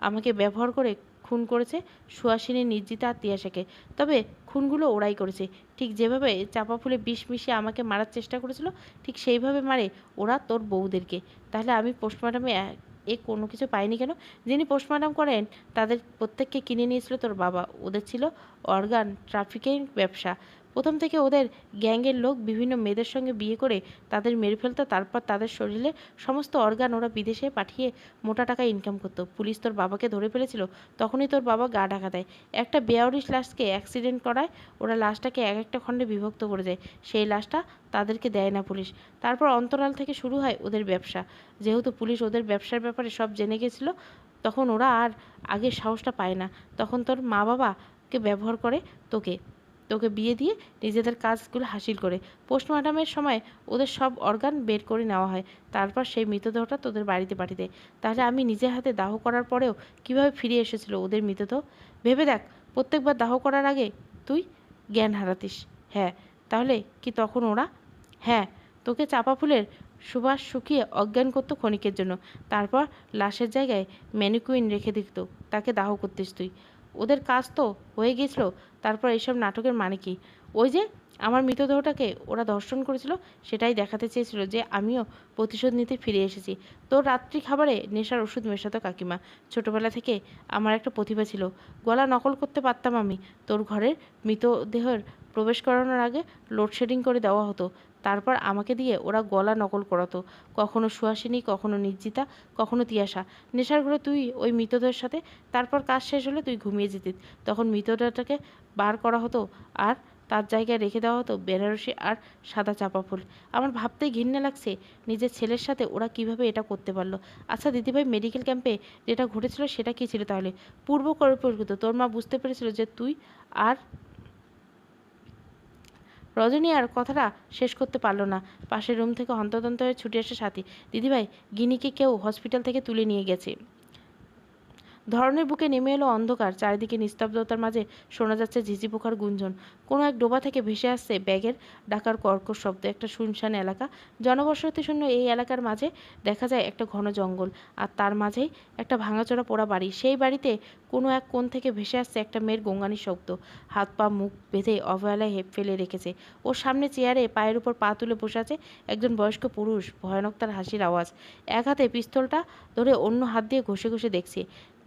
আমাকে ব্যবহার করে খুন করেছে সুহাসিনী, নির্জিতা আর তিয়াশাকে। তবে খুনগুলো ওরাই করেছে। ঠিক যেভাবে চাপা ফুলে বিষ মিশিয়ে আমাকে মারার চেষ্টা করেছিল, ঠিক সেইভাবে মারে ওরা তোর বউদেরকে। তাহলে আমি পোস্টমর্টমে কোনো কিছু পাইনি কেন? যিনি পোস্টমর্টম করেন তাদের প্রত্যেককে কিনে নিয়েছিল তোর বাবা। ওদের ছিল অর্গান ট্রাফিকিং ব্যবসা। প্রথম থেকে ওদের গ্যাংয়ের লোক বিভিন্ন মেয়েদের সঙ্গে বিয়ে করে তাদের মেরে ফেলতো। তারপর তাদের শরীরে সমস্ত অর্গান ওরা বিদেশে পাঠিয়ে মোটা টাকা ইনকাম করতো। পুলিশ তোর বাবাকে ধরে ফেলেছিল, তখনই তোর বাবা গা ঢাকা দেয়। একটা বেয়ারিশ লাশকে অ্যাক্সিডেন্ট করায় ওরা লাশটাকে এক একটা খণ্ডে বিভক্ত করে দেয়। সেই লাশটা তাদেরকে দেয় না পুলিশ। তারপর অন্তরাল থেকে শুরু হয় ওদের ব্যবসা। যেহেতু পুলিশ ওদের ব্যবসার ব্যাপারে সব জেনে গেছিলো, তখন ওরা আর আগের সাহসটা পায় না। তখন তোর মা বাবাকে ব্যবহার করে তোকে তোকে বিয়ে দিয়ে নিজেদের কাজগুলো হাসিল করে। পোস্টমর্টমের সময় ওদের সব অর্গান বের করে নেওয়া হয়। তারপর সেই মৃতদেহটা তোদের বাড়িতে পাঠিয়ে দেয়। তাহলে আমি নিজের হাতে দাহ করার পরেও কিভাবে ফিরে এসেছিল ওদের মৃতদেহ? ভেবে দেখ, প্রত্যেকবার দাহ করার আগে তুই জ্ঞান হারাতিস। হ্যাঁ, তাহলে কি তখন ওরা? হ্যাঁ, তোকে চাপা ফুলের সুবাস শুকিয়ে অজ্ঞান করতো ক্ষণিকের জন্য। তারপর লাশের জায়গায় ম্যানিকুইন রেখে দিত, তাকে দাহ করতিস তুই। ওদের কাজ তো হয়ে গিয়েছিল। তারপর এইসব নাটকের মানে কি? ওই যে আমার মৃতদেহটাকে ওরা ধর্ষণ করেছিল, সেটাই দেখাতে চেয়েছিল যে আমিও প্রতিশোধ নিতে ফিরে এসেছি। তোর রাত্রি খাবারে নেশার ওষুধ মেশাতো কাকিমা। ছোটবেলা থেকে আমার একটা প্রতিভা ছিল, গলা নকল করতে পারতাম আমি। তোর ঘরের মৃতদেহের প্রবেশ করানোর আগে লোডশেডিং করে দেওয়া হতো। তারপর আমাকে দিয়ে ওরা গলা নকল করাতো, কখনো সুহাসিনী, কখনো নির্জিতা, কখনো তিয়াশা। নেশার ঘরে তুই ওই মৃতদেহের সাথে। তারপর কাজ শেষ হলে তুই ঘুমিয়ে যেতিস। তখন মৃতদেহটাকে বার করা হতো আর তার জায়গায় রেখে দেওয়া হতো বেনারসি আর সাদা চাপা ফুল। আমার ভাবতেই ঘৃণা লাগছে নিজের ছেলের সাথে ওরা কিভাবে এটা করতে পারলো। আচ্ছা দিদিভাই, মেডিকেল ক্যাম্পে যেটা ঘটেছিল সেটা কী ছিল তাহলে? পূর্ব পরিকল্পিত। তোর মা বুঝতে পেরেছিল যে তুই আর রজনী আর কথাটা শেষ করতে পারল না। পাশের রুম থেকে হন্তদন্ত হয়ে ছুটে আসে সাথী। দিদিভাই, গিনিকে কেউ হসপিটাল থেকে তুলে নিয়ে গেছে। ধরনের বুকে নেমে এলো অন্ধকার। চারিদিকে নিস্তব্ধতার মাঝে শোনা যাচ্ছে ঝিঝি পোকার গুঞ্জন। কোনো এক ডোবা থেকে ভেসে আসছে ব্যাগের ডাকার কর্কশ শব্দ। একটা শুনশান এলাকা, জনবসতি শূন্য এই এলাকার মাঝে দেখা যায় একটা ঘন জঙ্গল, আর তার মাঝেই একটা ভাঙাচোরা পোড়া বাড়ি। সেই বাড়িতে কোনো এক কোণ থেকে ভেসে আসছে একটা মেয়ের গঙ্গানির শব্দ। হাত পা মুখ বেঁধে অবহেলায় ফেলে রেখেছে। ওর সামনে চেয়ারে পায়ের উপর পা তুলে বসে আছে একজন বয়স্ক পুরুষ। ভয়ানক তার হাসির আওয়াজ। এক হাতে পিস্তলটা ধরে অন্য হাত দিয়ে ঘষে ঘষে দেখছে।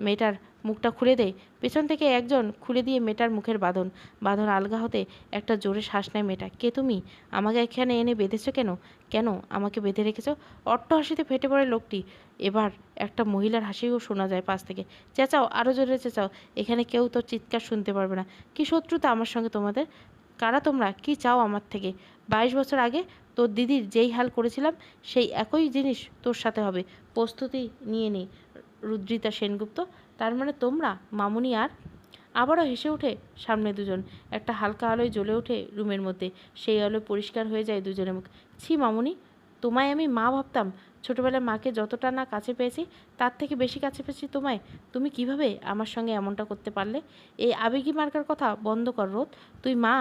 মেয়েটার মুখটা খুলে দেয়। পেছন থেকে একজন খুলে দিয়ে মেয়েটার মুখের বাঁধন আলগা হতে একটা জোরে শ্বাস নেয় মেয়েটা। কে তুমি? আমাকে এখানে এনে বেঁধেছো কেন? কেন আমাকে বেঁধে রেখেছো? অট্ট হাসিতে ফেটে পড়ে লোকটি। এবার একটা মহিলার হাসিও শোনা যায় পাশ থেকে। চেঁচাও, আরও জোরে চেঁচাও। এখানে কেউ তোর চিৎকার শুনতে পারবে না। কি শত্রুতা আমার সঙ্গে তোমাদের? কারা তোমরা? কি চাও আমার থেকে? 22 বছর আগে তোর দিদির যেই হাল করেছিলাম সেই একই জিনিস তোর সাথে হবে। প্রস্তুতি নিয়ে নে। রুদ্রিতা সেনগুপ্ত। তার মানে তোমরা? মামুনি আর আবারও হেসে ওঠে সামনে দুজন। একটা হালকা আলোয় জ্বলে ওঠে রুমের মধ্যে। সেই আলোয় পরিষ্কার হয়ে যায় দুজনের মুখ। ছি মামুনি, তোমায় আমি মা ভাবতাম। ছোটবেলায় মাকে যতটা না কাছে পেয়েছি তার থেকে বেশি কাছে পেয়েছি তোমায়। তুমি কিভাবে আমার সঙ্গে এমনটা করতে পারলে? এই আবেগী মার্কার কথা বন্ধ কর রোদ। তুই মা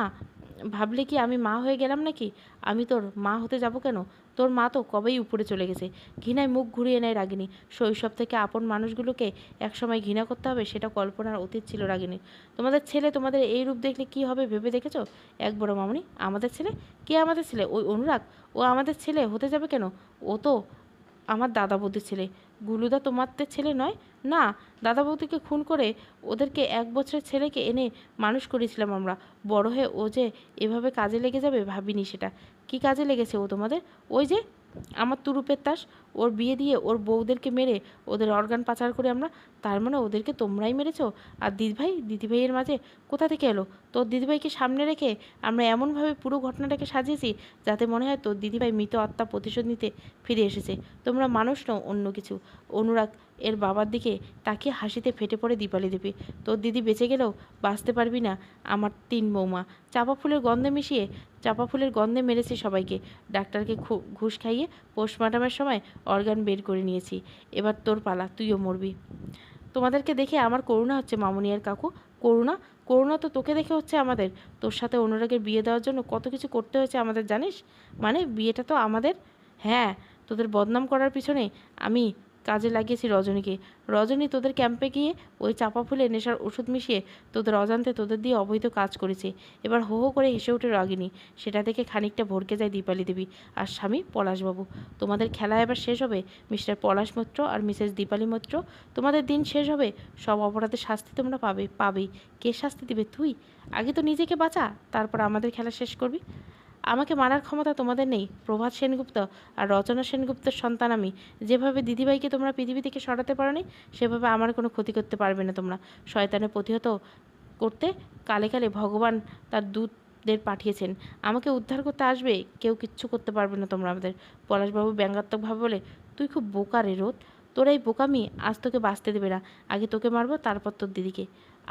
ভাবলে কি আমি মা হয়ে গেলাম নাকি? আমি তোর মা হতে যাব কেন? তোর মা তো কবেই উপরে চলে গেছে। ঘৃণায় মুখ ঘুরিয়ে নেয় রাগিনী। শৈশব থেকে আপন মানুষগুলোকে একসময় ঘৃণা করতে হবে সেটা কল্পনার অতীত ছিল রাগিনী। তোমাদের ছেলে তোমাদের এই রূপ দেখলে কি হবে ভেবে দেখেছো একবারও মামুনি? আমাদের ছেলে? কে আমাদের ছেলে? ওই অনুরাগ? ও আমাদের ছেলে হতে যাবে কেন? ও তো আমার দাদা বৌদির ছেলে। গুলুদা তোমাদের ছেলে নয়? না, দাদা বৌদিকে খুন করে ওদেরকে 1 বছরের ছেলেকে এনে মানুষ করেছিলাম আমরা। বড় হয়ে ও যে এভাবে কাজে লেগে যাবে ভাবিনি সেটা। কি কাজে লেগেছে ও তোমাদের? ওই যে আমার তুরুপের তাস, ওর বিয়ে দিয়ে ওর বউদেরকে মেরে ওদের অর্গান পাচার করে আমরা। তার মানে ওদেরকে তোমরাই মেরেছো? আর দিদিভাইয়ের মাঝে কোথা থেকে এলো? তোর দিদিভাইকে সামনে রেখে আমরা এমনভাবে পুরো ঘটনাটাকে সাজিয়েছি যাতে মনে হয় তোর দিদিভাই মৃত আত্মা প্রতিশোধ নিতে ফিরে এসেছে। তোমরা মানুষ নও, অন্য কিছু। অনুরাগ এর বাবার দিকে তাকিয়ে হাসিতে ফেটে পড়ে দীপালি দেবী। তোর দিদি বেঁচে গেলেও বাঁচতে পারবি না আমার 3 বৌমা। চাপা ফুলের গন্ধে মেরেছি সবাইকে। ডাক্তারকে ঘুষ খাইয়ে পোস্টমর্টমের সময় অর্গান বের করে নিয়েছি। এবার তোর পালা, তুইও মরবি। তোমাদেরকে দেখে আমার করুণা হচ্ছে মামুনি আর কাকু। করুণা? করুণা তো তোকে দেখে হচ্ছে আমাদের। তোর সাথে অনুরাগের বিয়ে দেওয়ার জন্য কত কিছু করতে হয়েছে আমাদের, জানিস? মানে বিয়েটা তো আমাদের। হ্যাঁ, তোদের বদনাম করার পিছনে আমি কাজে লাগিয়েছি রজনীকে। রজনী তোদের ক্যাম্পে গিয়ে ওই চাপা ফুলে নেশার ওষুধ মিশিয়ে তোদের অজান্তে তোদের দিয়ে অবৈধ কাজ করেছে। এবার হো হো করে হেসে ওঠে রাগিনী। সেটা দেখে খানিকটা ভরকে যায় দীপালি দেবী আর স্বামী পলাশবাবু। তোমাদের খেলা এবার শেষ হবে মিস্টার পলাশ মৈত্র আর মিসেস দীপালি মৈত্র। তোমাদের দিন শেষ হবে। সব অপরাধের শাস্তি তোমরা পাবেই। কে শাস্তি দিবে? তুই আগে তো নিজেকে বাঁচা, তারপর আমাদের খেলা শেষ করবি। আমাকে মারার ক্ষমতা তোমাদের নেই। প্রভাত সেনগুপ্ত আর রচনা সেনগুপ্তের সন্তান আমি। যেভাবে দিদিভাইকে তোমরা পৃথিবী থেকে সরাতে পারোনি সেভাবে আমার কোনো ক্ষতি করতে পারবে না তোমরা। শয়তানের প্রতিহত করতে কালে কালে ভগবান তার দূতদের পাঠিয়েছেন। আমাকে উদ্ধার করতে আসবে। কেউ কিচ্ছু করতে পারবে না তোমরা আমাদের। পলাশবাবু ব্যঙ্গাত্মকভাবে বলে, তুই খুব বোকা রে রোদ। তোর এই বোকামি আজ তোকে বাঁচতে দেবে না। আগে তোকে মারবো, তারপর তোর দিদিকে।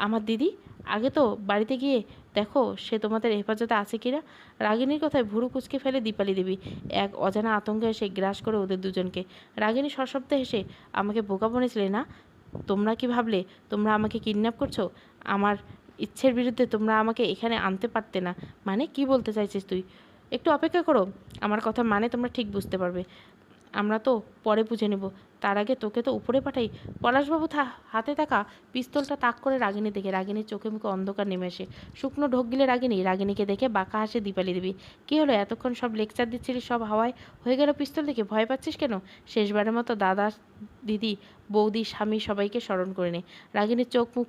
আমার দিদি? আগে তো বাড়িতে গিয়ে দেখো সে তোমাদের হেফাজতে আছে কিনা। রাগিনীর কথায় ভুরু কুঁচকে ফেলে দীপালি দেবী। এক অজানা আতঙ্কে এসে গ্রাস করে ওদের দুজনকে। রাগিনী সশব্দে হেসে, আমাকে বোকা বলেছিলে না? তোমরা কি ভাবলে তোমরা আমাকে কিডন্যাপ করছো? আমার ইচ্ছের বিরুদ্ধে তোমরা আমাকে এখানে আনতে পারতে না। মানে কি বলতে চাইছিস তুই? একটু অপেক্ষা করো, আমার কথা মানে তোমরা ঠিক বুঝতে পারবে। আমরা তো পরে বুঝে নেব। তার আগে তোকে তো উপরে পাঠাই। পলাশবাবু হাতে থাকা পিস্তলটা তাক করে রাগিনী দেখে। রাগিনীর চোখে মুখে অন্ধকার নেমে আসে। শুকনো ঢোক গিলে রাগিনীকে দেখে বাঁকা হাসে দীপালি দেবী। কী হলো, এতক্ষণ সব লেকচার দিচ্ছিলি, সব হাওয়ায় হয়ে গেল পিস্তল দেখে? ভয় পাচ্ছিস কেন? শেষবারের মতো দাদা দিদি বৌদি, স্বামী সবাইকে স্মরণ করে নেয়। রাগিনীর চোখ মুখ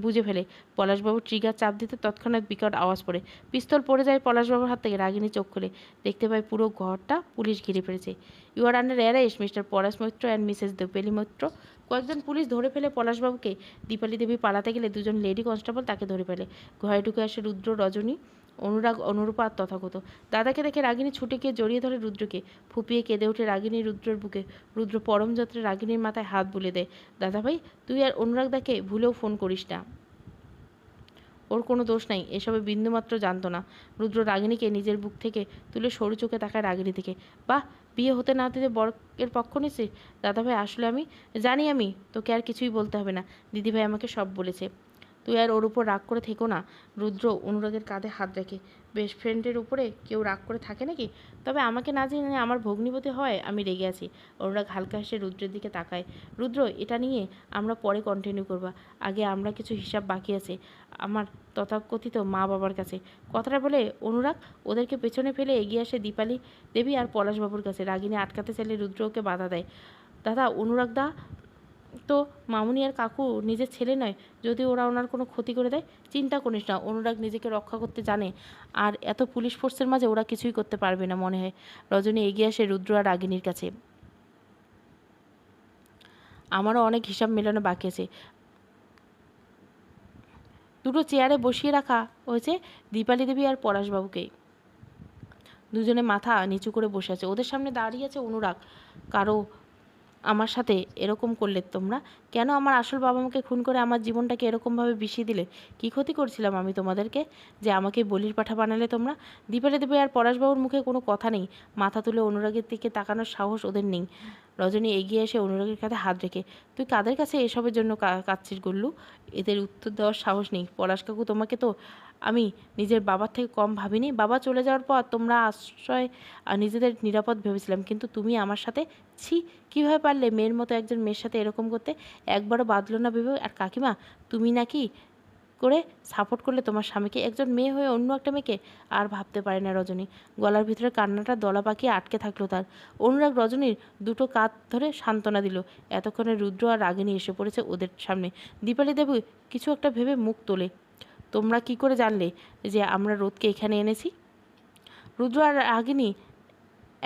বুজে ফেলে। পলাশবাবু ট্রিগার চাপ দিতে তৎক্ষণাৎ বিকট আওয়াজ পড়ে। পিস্তল পড়ে যায় পলাশবাবুর হাত থেকে। রাগিনী চোখ খুলে দেখতে পায় পুরো ঘরটা পুলিশ ঘিরে ফেলেছে। You are under arrest Mr Palash Maitra and Mrs Debali Maitra. কয়েকজন পুলিশ ধরে ফেলে পলাশবাবুকে। দীপালি দেবী পালাতে গেলে দুজন লেডি কনস্টেবল তাকে ধরে ফেলে। ঘরে ঢুকে আসে রুদ্র, রজনী, অনুরাগ, অনুরূপা আর তথাগত। দাদাকে দেখে রাগিনী ছুটে গিয়ে জড়িয়ে ধরে রুদ্রকে। ফুপিয়ে কেঁদে ওঠে রাগিনী রুদ্রের বুকে। রুদ্র পরম যত্রে রাগিনীর মাথায় হাত বুলে দেয়। দাদা ভাই, তুই আর অনুরাগ দাকে ভুলেও ফোন করিস না, ওর কোনো দোষ নাই, এসবে বিন্দুমাত্র জানতো না। রুদ্র রাগিনীকে নিজের বুক থেকে তুলে সরু চোখে তাকায় রাগিনী থেকে। বাহ, বিয়ে হতে না দিতে বরের পক্ষ নিছিস? দাদাভাই, আসলে আমি জানি, আমি তোকে আর কিছুই বলতে হবে না, দিদিভাই আমাকে সব বলেছে। তুই আর ওর উপর রাগ করে থেকো না। রুদ্র অনুরাগের কাঁধে হাত রাখে। বেস্ট ফ্রেন্ডের উপরে কেউ রাগ করে থাকে নাকি? তবে আমাকে না জেনে আমার ভগ্নিপতি হয় আমি রেগে আছি। অনুরাগ হালকা হেসে রুদ্রের দিকে তাকায়। রুদ্র, এটা নিয়ে আমরা পরে কন্টিনিউ করবা, আগে আমরা কিছু হিসাব বাকি আছে আমার তথাকথিত মা বাবার কাছে। কথাটা বলে অনুরাগ ওদেরকে পেছনে ফেলে এগিয়ে আসে দীপালি দেবী আর পলাশবাবুর কাছে। রাগিনী আটকাতে চাইলে রুদ্র ওকে বাধা দেয়। দাদা, অনুরাগ দা তো মামুনি আর কাকু নিজের ছেলে নয়, যদি ওরা ওনার কোনো ক্ষতি করে দেয়? চিন্তা করিস না, অনুরাগ নিজেকে রক্ষা করতে জানে, আর এত পুলিশ ফোর্সের মাঝে ওরা কিছুই করতে পারবে না মনে হয়। রজনী এগিয়ে আসে রুদ্র আর রাগিনীর কাছে। আমারও অনেক হিসাব মেলানো বাকি আছে। দুটো চেয়ারে বসিয়ে রাখা হয়েছে দীপালি দেবী আর পলাশবাবুকে। দুজনে মাথা নিচু করে বসে আছে। ওদের সামনে দাঁড়িয়ে আছে অনুরাগ। কারো আমার সাথে এরকম করলে তোমরা? কেন আমার আসল বাবা মাকে খুন করে আমার জীবনটাকে এরকমভাবে বিষিয়ে দিলে? কী ক্ষতি করছিলাম আমি তোমাদেরকে যে আমাকে বলির পাঠা বানালে তোমরা? দীপালি দেবী আর পলাশবাবুর মুখে কোনো কথা নেই। মাথা তুলে অনুরাগের দিকে তাকানোর সাহস ওদের নেই। রজনী এগিয়ে এসে অনুরাগের কাছে হাত রেখে, তুই কাদের কাছে এসবের জন্য কাঁদছিস গুল্লু? এদের উত্তর দেওয়ার সাহস নেই। পলাশ কাকু, তোমাকে তো আমি নিজের বাবার থেকে কম ভাবিনি। বাবা চলে যাওয়ার পর তোমরা আশ্রয় আর নিজেদের নিরাপদ ভেবেছিলাম, কিন্তু তুমি আমার সাথে, ছি, কীভাবে পারলে মেয়ের মতো একজন মেয়ের সাথে এরকম করতে? একবারও বাঁধলো না ভেবে? আর কাকিমা, তুমি নাকি করে সাপোর্ট করলে তোমার স্বামীকে, একজন মেয়ে হয়ে অন্য একটা মেয়েকে? আর ভাবতে পারে না রজনী। গলার ভিতরে কান্নাটা দলা পাকিয়ে আটকে থাকলো তার। অনুরাগ রজনীর দুটো কাঁধ ধরে সান্ত্বনা দিল। এতক্ষণে রুদ্র আর রাগিনী এসে পড়েছে ওদের সামনে। দীপালি দেবী কিছু একটা ভেবে মুখ তোলে। তোমরা কি করে জানলে যে আমরা রোদকে এখানে এনেছি? রুদ্র আর রাগিনী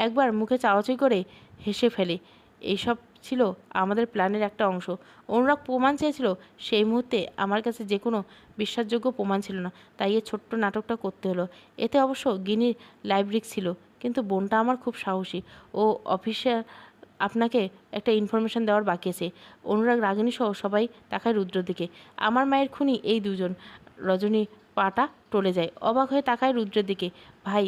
একবার মুখে চাওয়াচাই করে হেসে ফেলে। এইসব ছিল আমাদের প্ল্যানের একটা অংশ। অনুরাগ প্রমাণ চেয়েছিল, সেই মুহূর্তে আমার কাছে যে কোনো বিশ্বাসযোগ্য প্রমাণ ছিল না, তাই এই ছোট্ট নাটকটা করতে হলো। এতে অবশ্য গিনির লাইব্রেরি ছিল, কিন্তু বোনটা আমার খুব সাহসী। ও অফিসে আপনাকে একটা ইনফরমেশন দেওয়ার বাকি আছে। অনুরাগ, রাগিনী সহ সবাই তাকায় রুদ্রর দিকে। আমার মায়ের খুনি এই দুজন। রজনী পাটা টলে যায়, অবাক হয়ে তাকায় রুদ্রের দিকে। ভাই,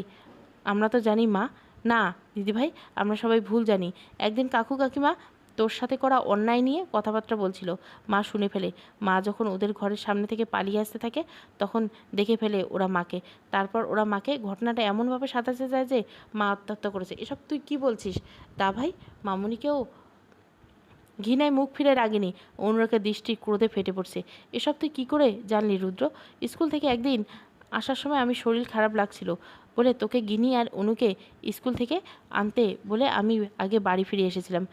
আমরা তো জানি মা। না দিদিভাই, আমরা সবাই ভুল জানি। একদিন কাকু কাকিমা তোর সাথে করা অন্যায় নিয়ে কথাবার্তা বলছিল। মা শুনে ফেলে। মা যখন ওদের ঘরের সামনে থেকে পালিয়ে আসতে থাকে, তখন দেখে ফেলে ওরা মাকে। তারপর ওরা মাকে ঘটনাটা এমনভাবে সাজাতে যায় যে মা আত্মহত্যা করেছে। এসব তুই কি বলছিস? দা ভাই, মামুনিকেও ঘৃণায় মুখ ফিরে রাগিনি। অনুরাগের দৃষ্টি ক্রোধে ফেটে পড়ছে। এসব তুই কী করে জানলি রুদ্র? স্কুল থেকে একদিন আসার সময় আমি শরীর খারাপ লাগছিল বলে তোকে গিনি আর অনুকে স্কুল থেকে আনতে বলে আমি আগে বাড়ি ফিরে এসেছিলাম।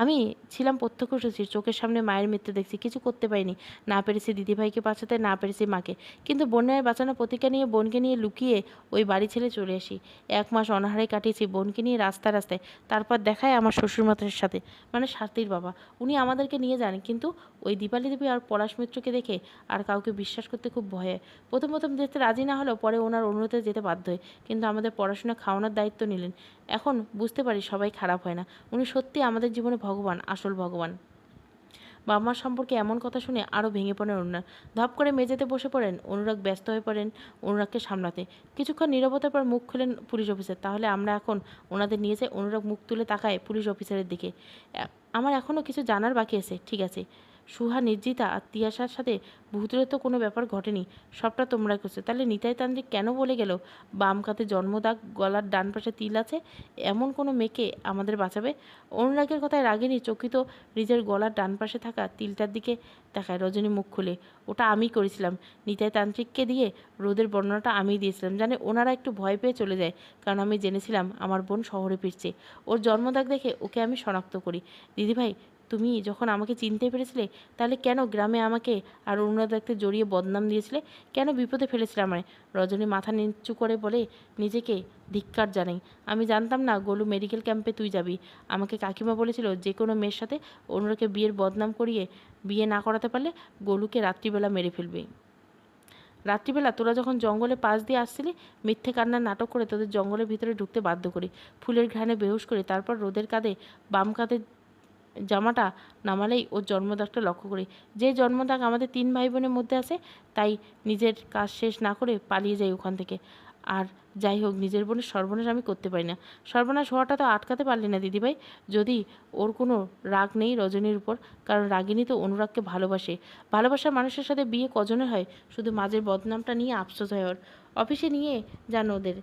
আমি ছিলাম প্রত্যক্ষদর্শী, চোখের সামনে মায়ের মৃত্যু দেখছি, কিছু করতে পারিনি। না পেরেছি দিদিভাইকে বাঁচাতে, না পেরেছি মাকে। কিন্তু বন্যায় বাঁচানোর প্রতিজ্ঞা নিয়ে বোনকে নিয়ে লুকিয়ে ওই বাড়ি ছেড়ে চলে আসি। 1 মাস অনাহারে কাটিয়েছি বোনকে নিয়ে রাস্তায় রাস্তায়। তারপর দেখায় আমার শ্বশুরমশাইয়ের সাথে, মানে স্বাতীর বাবা। উনি আমাদেরকে নিয়ে যান, কিন্তু ওই দীপালি দেবী আর পলাশ মিত্রকে দেখে আর কাউকে বিশ্বাস করতে খুব ভয়। প্রথম প্রথম যেতে রাজি না হলেও পরে ওনার অনুরোধে যেতে বাধ্য হয়। কিন্তু আমাদের পড়াশোনা খাওয়ানোর দায়িত্ব নিলেন। এখন বুঝতে পারি সবাই খারাপ হয় না। উনি সত্যি আমাদের জীবনে ভগবান, আসল ভগবান। বাবা মার সম্পর্কে এমন কথা শুনে আরও ভেঙে পড়েন অনুরাগ। ধপ করে মেঝেতে বসে পড়েন। অনুরাগ ব্যস্ত হয়ে পড়েন অনুরাগকে সামলাতে। কিছুক্ষণ নীরবতার পর মুখ খুলেন পুলিশ অফিসার, তাহলে আমরা এখন ওনাদের নিয়ে যাই? অনুরাগ মুখ তুলে তাকায় পুলিশ অফিসারের দিকে। আমার এখনও কিছু জানার বাকি আছে। ঠিক আছে। সুহা, নির্জিতা আর তিয়াশার সাথে ভূতের তো কোনো ব্যাপার ঘটেনি, সবটা তোমরা করছো। তাহলে নিতাই তান্ত্রিক কেন বলে গেল বাম কাতে জন্মদাগ, গলার ডান পাশে তিল আছে, এমন কোনো মেয়েকে আমাদের বাঁচাবে? অনুরাগের কথায় রাগিনী চকিত নিজের গলার ডান পাশে থাকা তিলটার দিকে তাকায়। রজনী মুখ খুলে, ওটা আমি করেছিলাম। নিতাই তান্ত্রিককে দিয়ে রোদের বর্ণনাটা আমিই দিয়েছিলাম। জানে, ওনারা একটু ভয় পেয়ে চলে যায়, কারণ আমি জেনেছিলাম আমার বোন শহরে ফিরছে। ওর জন্মদাগ দেখে ওকে আমি শনাক্ত করি। দিদিভাই, তুমি যখন আমাকে চিনতে পেরেছিলে, তাহলে কেন গ্রামে আমাকে আর অরুণদাকে জড়িয়ে বদনাম দিয়েছিলে? কেন বিপদে ফেলেছিলে আমায়? রজনী মাথা নিচু করে বলে, নিজেকে ধিক্কার জানাই। আমি জানতাম না গোলু মেডিকেল ক্যাম্পে তুই যাবি। আমাকে কাকিমা বলেছিল যে কোনো মেয়ের সাথে অনুরাকে বিয়ের বদনাম করিয়ে বিয়ে না করাতে পারলে গোলুকে রাত্রিবেলা মেরে ফেলবে। রাত্রিবেলা তোরা যখন জঙ্গলে পাশ দিয়ে আসছিলি, মিথ্যে কান্নার নাটক করে তোদের জঙ্গলের ভিতরে ঢুকতে বাধ্য করি, ফুলের ঘ্রাণে বেহুশ করি, তারপর রোদের কাঁধে বাম কাঁধের জামাটা নামালেই ওর জন্মদাগটা লক্ষ্য করি। যে জন্মদাগ আমাদের 3 ভাই বোনের মধ্যে আছে, তাই নিজের কাজ শেষ না করে পালিয়ে যাই ওখান থেকে। আর যাই হোক, নিজের বোনের সর্বনাশ আমি করতে পারি না। সর্বনাশ হওয়াটা তো আটকাতে পারলি না দিদিভাই। যদি ওর কোনো রাগ নেই রজনীর উপর, কারণ রাগিনী তো অনুরাগকে ভালোবাসে। ভালোবাসার মানুষের সাথে বিয়ে কজনের হয়? শুধু মাঝের বদনামটা নিয়ে আফসোস হয় ওর। অফিসে নিয়ে যান ওদের।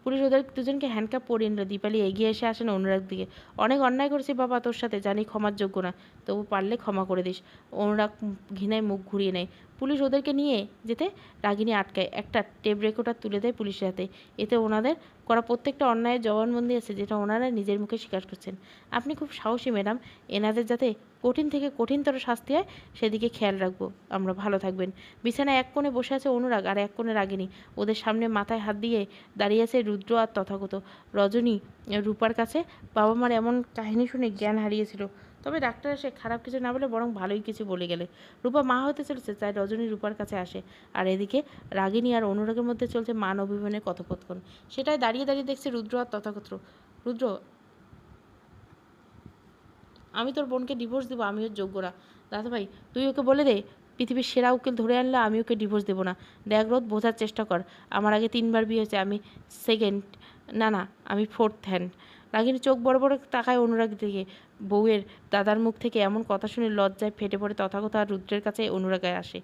পুলিশ ওদের দুজনকে হ্যান্ডকাপ পরিয়ে নিল। দীপালি এগিয়ে এসে আসেন অনুরাগ দিকে। অনেক অন্যায় করেছি বাবা তোর সাথে, জানি ক্ষমার যোগ্য না, তবু পারলে ক্ষমা করে দিস। অনুরাগ ঘৃণায় মুখ ঘুরিয়ে নেয়। পুলিশ ওদেরকে নিয়ে যেতে রাগিনী আটকায়। একটা টেপ রেকর্ডার তুলে দেয় পুলিশের হাতে। এতে ওনাদের করা প্রত্যেকটা অন্যায়ের জবানবন্দি আছে, যেটা ওনারা নিজের মুখে স্বীকার করছেন। আপনি খুব সাহসী ম্যাডাম। এনাদের যাতে কঠিন থেকে কঠিনতর শাস্তি হয় সেদিকে খেয়াল রাখবো আমরা। ভালো থাকবেন। বিছানায় এক কোণে বসে আছে অনুরাগ, আর এক কোণে রাগিনী। ওদের সামনে মাথায় হাত দিয়ে দাঁড়িয়ে আছে রুদ্র আর তথাগত। রজনী রূপার কাছে বাবা মার এমন কাহিনী শুনে জ্ঞান হারিয়েছিল, তবে ডাক্তার এসে খারাপ কিছু না বলে বরং ভালোই কিছু বলে গেলে। রূপা মা হতে চলেছে, তাই রজনী রূপার কাছে আসে। আর এদিকে রাগিনী আর অনুরাগের মধ্যে চলছে মান অভিমানের কথোপকথন। সেটাই দাঁড়িয়ে দাঁড়িয়ে দেখছে রুদ্র আর তথাগত। রুদ্র, আমি তোর বোনকে ডিভোর্স দেবো, আমি ওর যোগ্য না। দাদা ভাই, তুই ওকে বলে দে পৃথিবীর সেরা উকিল ধরে আনলে আমি ওকে ডিভোর্স দেবো না। দেখ রোদ, বোঝার চেষ্টা কর। আমার আগে 3বার বিয়ে হয়েছে, আমি সেকেন্ড, না আমি 4th হ্যান্ড। রাগিনী চোখ বড় বড় তাকায় অনুরাগ দিকে। বউয়ের দাদার মুখ থেকে এমন কথা শুনে লজ্জায় ফেটে পড়ে তথাগত আর রুদ্রের কাছে অনুরাগে আসে।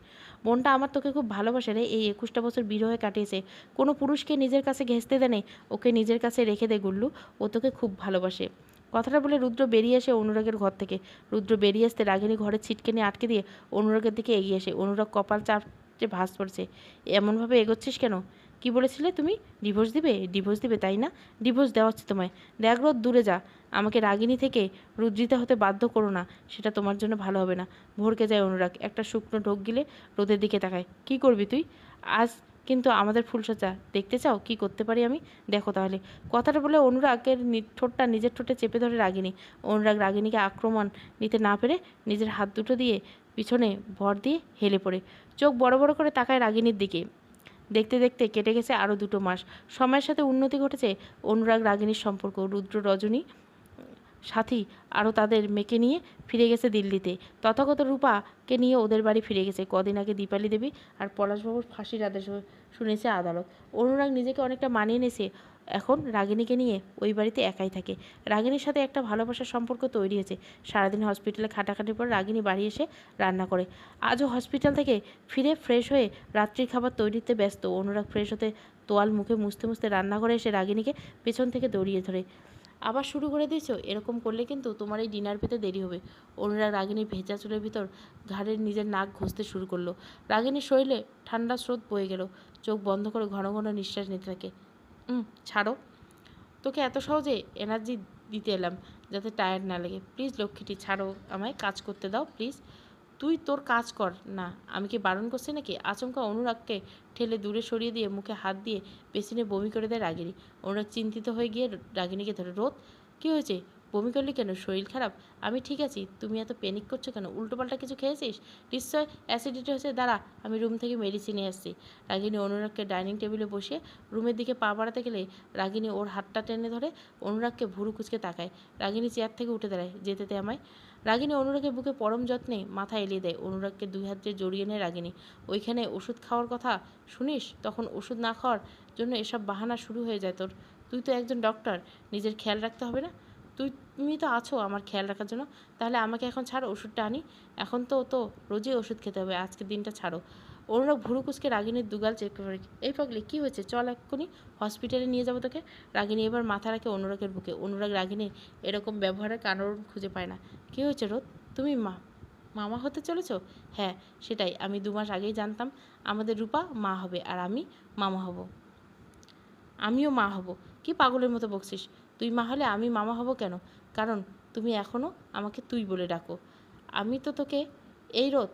বোনটা আমার তোকে খুব ভালোবাসে রে, এই 21টা বছর বিরহে কাটিয়েছে। কোনো পুরুষকে নিজের কাছে ঘেঁষতে দেনে, ওকে নিজের কাছে রেখে দে গুল্লু, ও তোকে খুব ভালোবাসে। কথাটা বলে রুদ্র বেরিয়ে আসে অনুরাগের ঘর থেকে। রুদ্র বেরিয়ে আসতে রাগিনী ঘরে ছিটকে নিয়ে আটকে দিয়ে অনুরাগের দিকে এগিয়ে আসে। অনুরাগ কপাল চাপটে ভাঁজ পড়ছে। এমনভাবে এগোচ্ছিস কেন? কি বলেছিলে তুমি? ডিভোর্স দিবে? ডিভোর্স দিবে তাই না? ডিভোর্স দেওয়া হচ্ছে তোমায়। দেখ রোদ, দূরে যা। আমাকে রাগিনী থেকে রুদ্রিতা হতে বাধ্য করো না, সেটা তোমার জন্য ভালো হবে না। ভরকে যায় অনুরাগ। একটা শুকনো ঢোক গিলে রোদের দিকে তাকায়। কি করবি তুই আজ? কিন্তু আমাদের ফুলসজ্জা দেখতে চাও? কি করতে পারি আমি, দেখো তাহলে। কথাটা বলে অনুরাগের ঠোঁটটা নিজের ঠোঁটে চেপে ধরে রাগিনী। অনুরাগ রাগিনীকে আক্রমণ নিতে না পেরে নিজের হাত দুটো দিয়ে পিছনে ভর দিয়ে হেলে পড়ে। চোখ বড় বড় করে তাকায় রাগিনীর দিকে। দেখতে দেখতে কেটে গেছে আরও 2 মাস। সময়ের সাথে উন্নতি ঘটেছে অনুরাগ রাগিনীর সম্পর্ক। রুদ্র রজনী সাথী আরও তাদের মেয়েকে নিয়ে ফিরে গেছে দিল্লিতে। তথাগত রূপাকে নিয়ে ওদের বাড়ি ফিরে গেছে। কদিন আগে দীপালি দেবী আর পলাশবাবুর ফাঁসির আদেশ শুনেছে আদালত। অনুরাগ নিজেকে অনেকটা মানিয়ে নিয়েছে। এখন রাগিনীকে নিয়ে ওই বাড়িতে একাই থাকে। রাগিনীর সাথে একটা ভালোবাসার সম্পর্ক তৈরি হয়েছে। সারাদিন হসপিটালে খাটাখাটির পর রাগিনী বাড়ি এসে রান্না করে। আজও হসপিটাল থেকে ফিরে ফ্রেশ হয়ে রাত্রির খাবার তৈরিতে ব্যস্ত। অনুরাগ ফ্রেশ হতে তোয়াল মুখে মুছতে মুছতে রান্নাঘরে এসে রাগিনীকে পেছন থেকে দৌড়িয়ে ধরে। আবার শুরু করে দিয়েছো? এরকম করলে কিন্তু তোমার এই ডিনার পেতে দেরি হবে। অনুরাগ রাগিনীর ভেজা চুলের ভিতর ঘাড়ের নিজের নাক ঘষতে শুরু করলো। রাগিনীর শরীরে ঠান্ডা স্রোত বয়ে গেল। চোখ বন্ধ করে ঘন ঘন নিঃশ্বাস নিতে থাকে। ছাড়ো, তোকে এত সহজে এনার্জি দিতে এলাম যাতে টায়ার্ড না লাগে। প্লিজ লক্ষ্মীটি, ছাড়ো আমায়, কাজ করতে দাও প্লিজ। তুই তোর কাজ কর না, আমি কি বারণ করছি নাকি? আচমকা অনুরাগকে ঠেলে দূরে সরিয়ে দিয়ে মুখে হাত দিয়ে পেছনে বমি করে দেয় রাগিনী। অনুরাগ চিন্তিত হয়ে গিয়ে রাগিনীকে ধরে, রোদ কী হয়েছে? বমি করলি কেন? শরীর খারাপ? আমি ঠিক আছি, তুমি এত প্যানিক করছো কেন? উল্টোপাল্টা কিছু খেয়েছিস? নিশ্চয় অ্যাসিডিটি হয়েছে। দাঁড়া, আমি রুম থেকে মেডিসিন নিয়ে আসছি। রাগিনী অনুরাগকে ডাইনিং টেবিলে বসিয়ে রুমের দিকে পা বাড়াতে গেলে রাগিনী ওর হাতটা টেনে ধরে অনুরাগকে ভুরু কুচকে তাকায়। রাগিনী চেয়ার থেকে উঠে দাঁড়ায়। যেতে দে আমায়। রাগিনী অনুরাগের বুকে পরম যত্নে মাথা এলিয়ে দেয়। অনুরাগকে 2 হাত দিয়ে জড়িয়ে নেয় রাগিনী। ওইখানে ওষুধ খাওয়ার কথা শুনিস, তখন ওষুধ না খাওয়ার জন্য এসব বাহানা শুরু হয়ে যায় তোর। তুই তো একজন ডক্টর, নিজের খেয়াল রাখতে হবে না? তুমি তো আছো আমার খেয়াল রাখার জন্য। তাহলে আমাকে এখন ছাড়ো, ওষুধটা আনি। এখন তো রোজই ওষুধ খেতে হবে, আজকের দিনটা ছাড়ো। অনুরাগ ভুরু কুচকে রাগিনীর দুগাল চেক করে, এই পাগলি কী হয়েছে? চল এক্ষুনি হসপিটালে নিয়ে যাবো তোকে। রাগিনী এবার মাথা রাখে অনুরাগের বুকে। অনুরাগ রাগিনীর এরকম ব্যবহারের কারণ খুঁজে পায় না। কী হয়েছে রোদ? তুমি মামা হতে চলেছ? হ্যাঁ, সেটাই। আমি 2 মাস আগেই জানতাম আমাদের রূপা মা হবে আর আমি মামা হব। আমিও মা হব। কি পাগলের মতো বকছিস? তুই মা হলে আমি মামা হব কেন? কারণ তুমি এখনও আমাকে তুই বলে ডাকো। আমি তো তোকে এই রোদ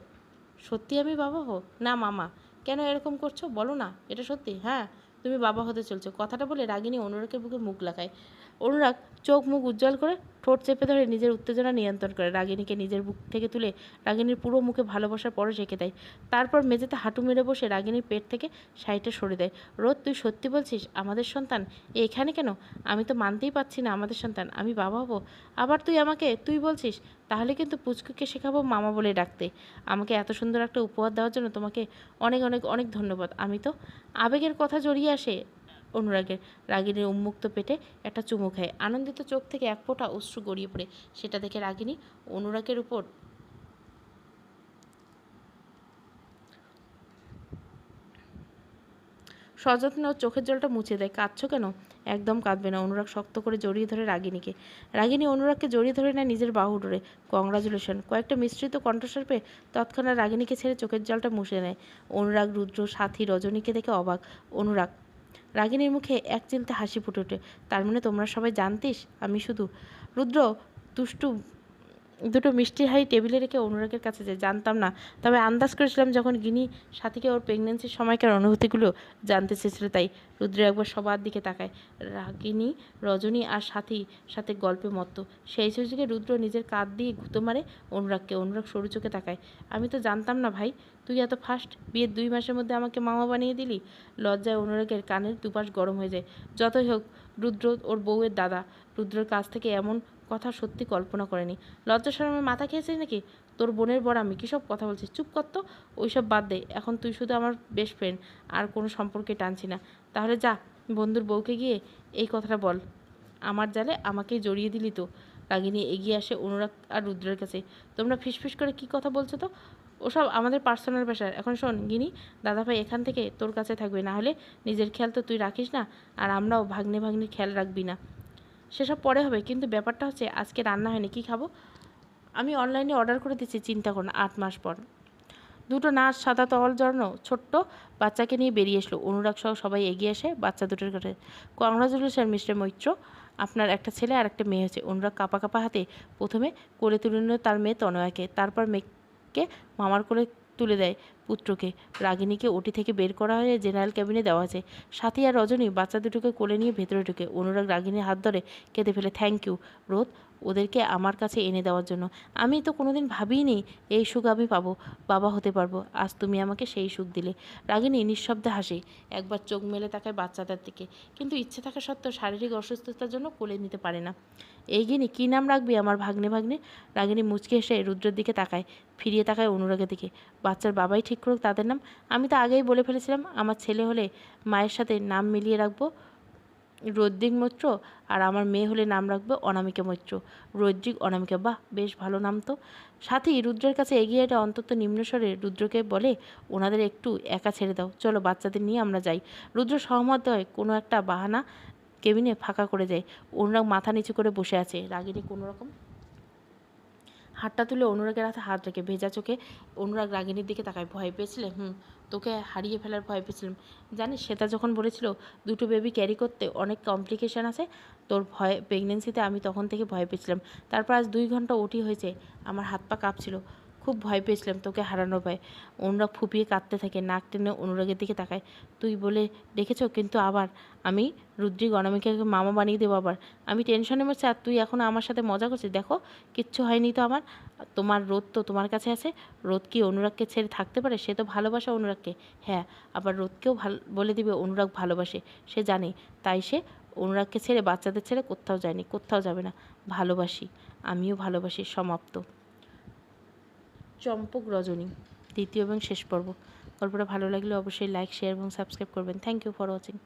সত্যি আমি বাবা হো না মামা, কেন এরকম করছো বলো না, এটা সত্যি? হ্যাঁ, তুমি বাবা হতে চলছো। কথাটা বলে রাগিনী অনুরাগের বুকে মুখ লাগায়। অনুরাগ চোখ মুখ উজ্জ্বল করে ঠোঁট চেপে ধরে নিজের উত্তেজনা নিয়ন্ত্রণ করে। রাগিনীকে নিজের বুক থেকে তুলে রাগিনীর পুরো মুখে ভালোবাসার পরশ এঁকে দেয়। তারপর মেঝেতে হাঁটু মেরে বসে রাগিনীর পেট থেকে সাইডে সরে দেয়। রোদ, তুই সত্যি বলছিস আমাদের সন্তান এখানে কেন? আমি তো মানতেই পারছি না আমাদের সন্তান, আমি বাবা হব। আবার তুই আমাকে তুই বলছিস? তাহলে কিন্তু পুচকুকে শেখাবো মামা বলে ডাকতে। আমাকে এত সুন্দর একটা উপহার দেওয়ার জন্য তোমাকে অনেক অনেক অনেক ধন্যবাদ। আমি তো আবেগের কথা জড়িয়ে আসে অনুরাগের। রাগিনীর উন্মুক্ত পেটে একটা চুমু খায়। আনন্দিত চোখ থেকে এক ফোঁটা অশ্রু গড়িয়ে পড়ে। সেটা দেখে রাগিনী অনুরাগের উপর সযত্নে ওর চোখের জলটা মুছে দেয়। কাঁদছো কেন? একদম কাঁদবে না। অনুরাগ শক্ত করে জড়িয়ে ধরে রাগিনীকে। রাগিনী অনুরাগকে জড়িয়ে ধরে নেয় নিজের বাহু ডোরে। কংগ্রাচুলেশন। কয়েকটা মিশ্রিত কণ্ঠস্বর পেয়ে তৎক্ষণাৎ রাগিনীকে ছেড়ে চোখের জলটা মুছে নেয়। অনুরাগ, রুদ্র, সাথী, রজনীকে দেখে অবাক। অনুরাগ, রাগিনীর মুখে এক চিলতে হাসি ফুটে ওঠে। তার মানে তোমরা সবাই জানতিস আমি শুধু? রুদ্র দুষ্টু দুটো মিষ্টির হাঁড়ি টেবিলে রেখে অনুরাগের কাছে যায়। জানতাম না, তবে আন্দাজ করেছিলাম যখন গিনি সাথীকে ওর প্রেগনেন্সির সময়কার অনুভূতিগুলো জানতে চেয়েছিল তাই। রুদ্র একবার সবার দিকে তাকায়। রাগিনী, রজনী আর সাথী সাথে গল্পে মত্ত। সেই সুযোগে রুদ্র নিজের কাঁধ দিয়ে গুঁতো মারে অনুরাগকে। অনুরাগ সরু চোখে তাকায়। আমি তো জানতাম না ভাই, তুই এত ফাস্ট। বিয়ের 2 মাসের মধ্যে আমাকে মামা বানিয়ে দিলি। লজ্জায় অনুরাগের কানের দুপাশ গরম হয়ে যায়। যতই হোক রুদ্র ওর বউয়ের দাদা। রুদ্রের কাছ থেকে এমন কথা সত্যি কল্পনা করেনি। লজ্জা শরমে মাথা খেয়েছিস নাকি? তোর বোনের বর আমি, কী সব কথা বলছিস? চুপ কর তো। ওইসব বাদ দে, এখন তুই শুধু আমার বেস্ট ফ্রেন্ড, আর কোনো সম্পর্কে টানছি না। তাহলে যা, বন্ধুর বউকে গিয়ে এই কথাটা বল। আমার জালে আমাকেই জড়িয়ে দিলি তো। রাগিনী এগিয়ে আসে অনুরাগ আর রুদ্রের কাছে। তোমরা ফিসফিস করে কী কথা বলছো তো? ওসব আমাদের পার্সোনাল ব্যাপার। এখন শোন গিনি, দাদাভাই এখান থেকে তোর কাছে থাকবে, না হলে নিজের খেয়াল তো তুই রাখিস না, আর আমরাও ভাগ্নে ভাগ্নির খেয়াল রাখবি না। সেসব পরে হবে, কিন্তু ব্যাপারটা হচ্ছে আজকে রান্না হয়নি, কী খাবো? আমি অনলাইনে অর্ডার করে দিচ্ছি, চিন্তা করো না। 8 মাস পর। দুটো নাচ সাদা তওয়াল জড়ানো ছোট্ট বাচ্চাকে নিয়ে বেরিয়ে এসলো। অনুরাগ সহ সবাই এগিয়ে এসে বাচ্চা দুটোর কাছে। কংগ্রাচুলেশন মিস্টার মৈত্র, আপনার একটা ছেলে আর একটা মেয়ে হয়েছে। অনুরাগ কাঁপা কাঁপা হাতে প্রথমে কোলে তুলে নিল তার মেয়ে তনয়াকে, তারপর মেয়েকে মামার কোলে তুলে দেয় পুত্রকে। রাগিনীকে ওটি থেকে বের করা হয়ে জেনারেল ক্যাবিনে দেওয়া আছে। সাথী আর রজনী বাচ্চা দুটোকে কোলে নিয়ে ভেতরে ঢুকে। অনুরাগ রাগিনীর হাত ধরে কেঁদে ফেলে। থ্যাংক ইউ রোদ, ওদেরকে আমার কাছে এনে দেওয়ার জন্য। আমি তো কোনোদিন ভাবিনি এই সুখ আমি পাবো, বাবা হতে পারবো। আজ তুমি আমাকে সেই সুখ দিলে। রাগিনী নিঃশব্দে হাসে, একবার চোখ মেলে তাকায় বাচ্চাটার দিকে, কিন্তু ইচ্ছে থাকা সত্ত্বেও শারীরিক অসুস্থতার জন্য কোলে নিতে পারে না। এই গিনি, কী নাম রাখবি আমার ভাগ্নে ভাগ্নে? রাগিনী মুচকে এসে রুদ্রের দিকে তাকায়, ফিরিয়ে তাকায় অনুরাগের দিকে। বাচ্চার বাবাই ঠিক করুক তাদের নাম। আমি তো আগেই বলে ফেলেছিলাম আমার ছেলে হলে মায়ের সাথে নাম মিলিয়ে রাখবো রৌদ্রিক মৈত্র, আর আমার মেয়ে হলে নাম রাখবে অনামিকা মৈত্র। রৌদ্রিক অনামিকা, বাহ, বেশ ভালো নাম তো। সাথী রুদ্রের কাছে এগিয়ে এটা অন্তত নিম্নস্বরে রুদ্রকে বলে, ওনাদের একটু একা ছেড়ে দাও, চলো বাচ্চাদের নিয়ে আমরা যাই। রুদ্র সহমত হয়, কোনো একটা বাহানা কেবিনে ফাঁকা করে যায়। অনুরাগ মাথা নিচু করে বসে আছে। রাগিনী কোনোরকম হাতটা তুলে অনুরাগের হাতে হাত রেখে ভেজা চোখে অনুরাগ রাগিনীর দিকে তাকায়। ভয় পেয়েছিলে? তোকে হারিয়ে ফেলার ভয় পেয়েছিলাম। জানিস শ্বেতা যখন বলেছিল দুটো বেবি ক্যারি করতে অনেক কমপ্লিকেশান আছে, তোর ভয় প্রেগনেন্সিতে আমি তখন থেকে ভয় পেয়েছিলাম। তারপর আজ 2 ঘন্টা ওটি হয়েছে, আমার হাত পা কাঁপছিল, খুব ভয় পেয়েছিলাম তোকে হারানোর ভয়। অনুরাগ ফুপিয়ে কাঁদতে থাকে, নাক টেনে অনুরাগের দিকে তাকায়। তুই বলে রেখেছ, কিন্তু আবার আমি রুদ্রিক অনামিকাকে মামা বানিয়ে দেবো আবার। আমি টেনশনে মরছি আর তুই এখনও আমার সাথে মজা করছিস। দেখো কিচ্ছু হয়নি তো আমার। তোমার রোদ তো তোমার কাছে আছে। রোদ কি অনুরাগকে ছেড়ে থাকতে পারে? সে তো ভালোবাসে অনুরাগকে। হ্যাঁ, আবার রোদকেও বলে দিবে অনুরাগ ভালোবাসে, সে জানে। তাই সে অনুরাগকে ছেড়ে বাচ্চাদের ছেড়ে কোথাও যায়নি, কোথাও যাবে না। ভালোবাসি, আমিও ভালোবাসি। সমাপ্ত। চম্পক রজনী, দ্বিতীয় এবং শেষ পর্ব। গল্পটা ভালো লাগলে অবশ্যই লাইক, শেয়ার এবং সাবস্ক্রাইব করবেন। Thank you for watching.